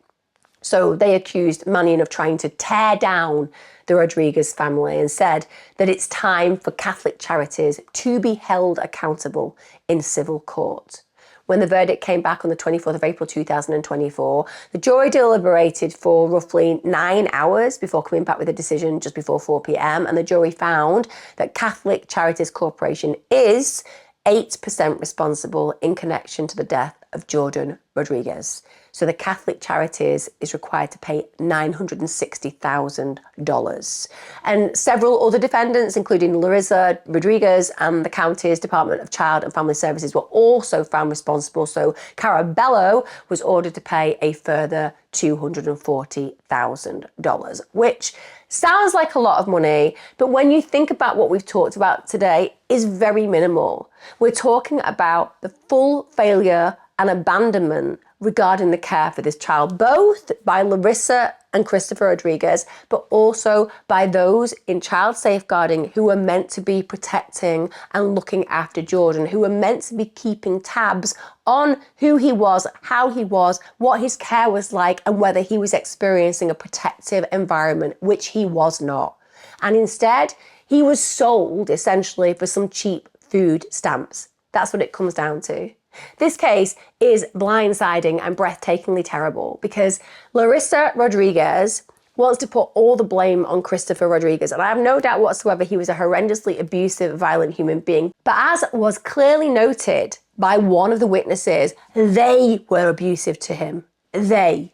So they accused Mannion of trying to tear down the Rodriguez family and said that it's time for Catholic Charities to be held accountable in civil court. When the verdict came back on the 24th of April 2024, the jury deliberated for roughly 9 hours before coming back with a decision just before 4 p.m. And the jury found that Catholic Charities Corporation is 8% responsible in connection to the death of Jordan Rodriguez. So the Catholic Charities is required to pay $960,000. And several other defendants, including Larissa Rodriguez and the county's Department of Child and Family Services, were also found responsible. So Carabello was ordered to pay a further $240,000, which sounds like a lot of money, but when you think about what we've talked about today, is very minimal. We're talking about the full failure and abandonment regarding the care for this child, both by Larissa and Christopher Rodriguez, but also by those in child safeguarding who were meant to be protecting and looking after Jordan, who were meant to be keeping tabs on who he was, how he was, what his care was like, and whether he was experiencing a protective environment, which he was not. And instead, he was sold essentially for some cheap food stamps. That's what it comes down to. This case is blindsiding and breathtakingly terrible because Larissa Rodriguez wants to put all the blame on Christopher Rodriguez. And I have no doubt whatsoever he was a horrendously abusive, violent human being. But as was clearly noted by one of the witnesses, they were abusive to him. They.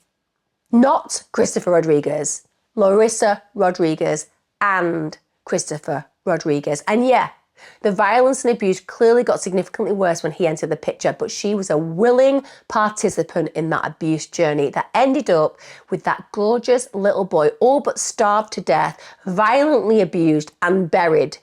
Not Christopher Rodriguez. Larissa Rodriguez and Christopher Rodriguez. And yeah, the violence and abuse clearly got significantly worse when he entered the picture, but she was a willing participant in that abuse journey that ended up with that gorgeous little boy, all but starved to death, violently abused and buried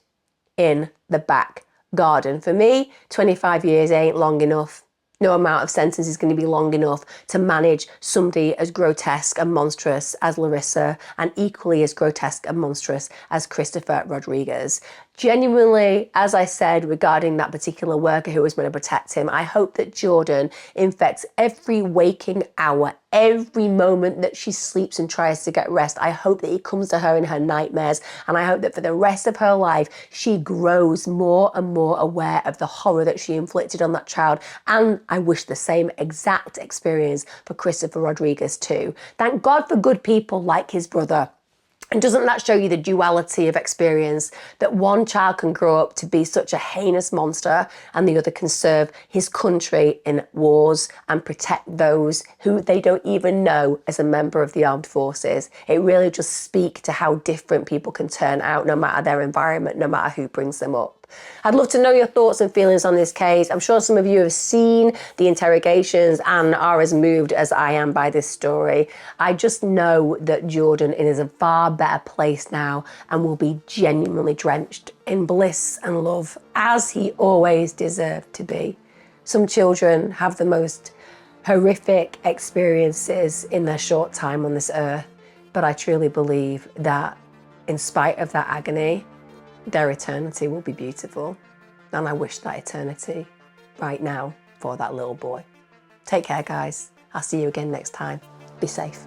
in the back garden. For me, 25 years ain't long enough. No amount of sentence is going to be long enough to manage somebody as grotesque and monstrous as Larissa and equally as grotesque and monstrous as Christopher Rodriguez. Genuinely, as I said, regarding that particular worker who was meant to protect him, I hope that Jordan infects every waking hour, every moment that she sleeps and tries to get rest. I hope that he comes to her in her nightmares, and I hope that for the rest of her life, she grows more and more aware of the horror that she inflicted on that child. And I wish the same exact experience for Christopher Rodriguez too. Thank God for good people like his brother. And doesn't that show you the duality of experience, that one child can grow up to be such a heinous monster and the other can serve his country in wars and protect those who they don't even know as a member of the armed forces? It really just speaks to how different people can turn out no matter their environment, no matter who brings them up. I'd love to know your thoughts and feelings on this case. I'm sure some of you have seen the interrogations and are as moved as I am by this story. I just know that Jordan is a far better place now and will be genuinely drenched in bliss and love, as he always deserved to be. Some children have the most horrific experiences in their short time on this earth, but I truly believe that in spite of that agony, their eternity will be beautiful. And I wish that eternity right now for that little boy. Take care, guys. I'll see you again next time. Be safe.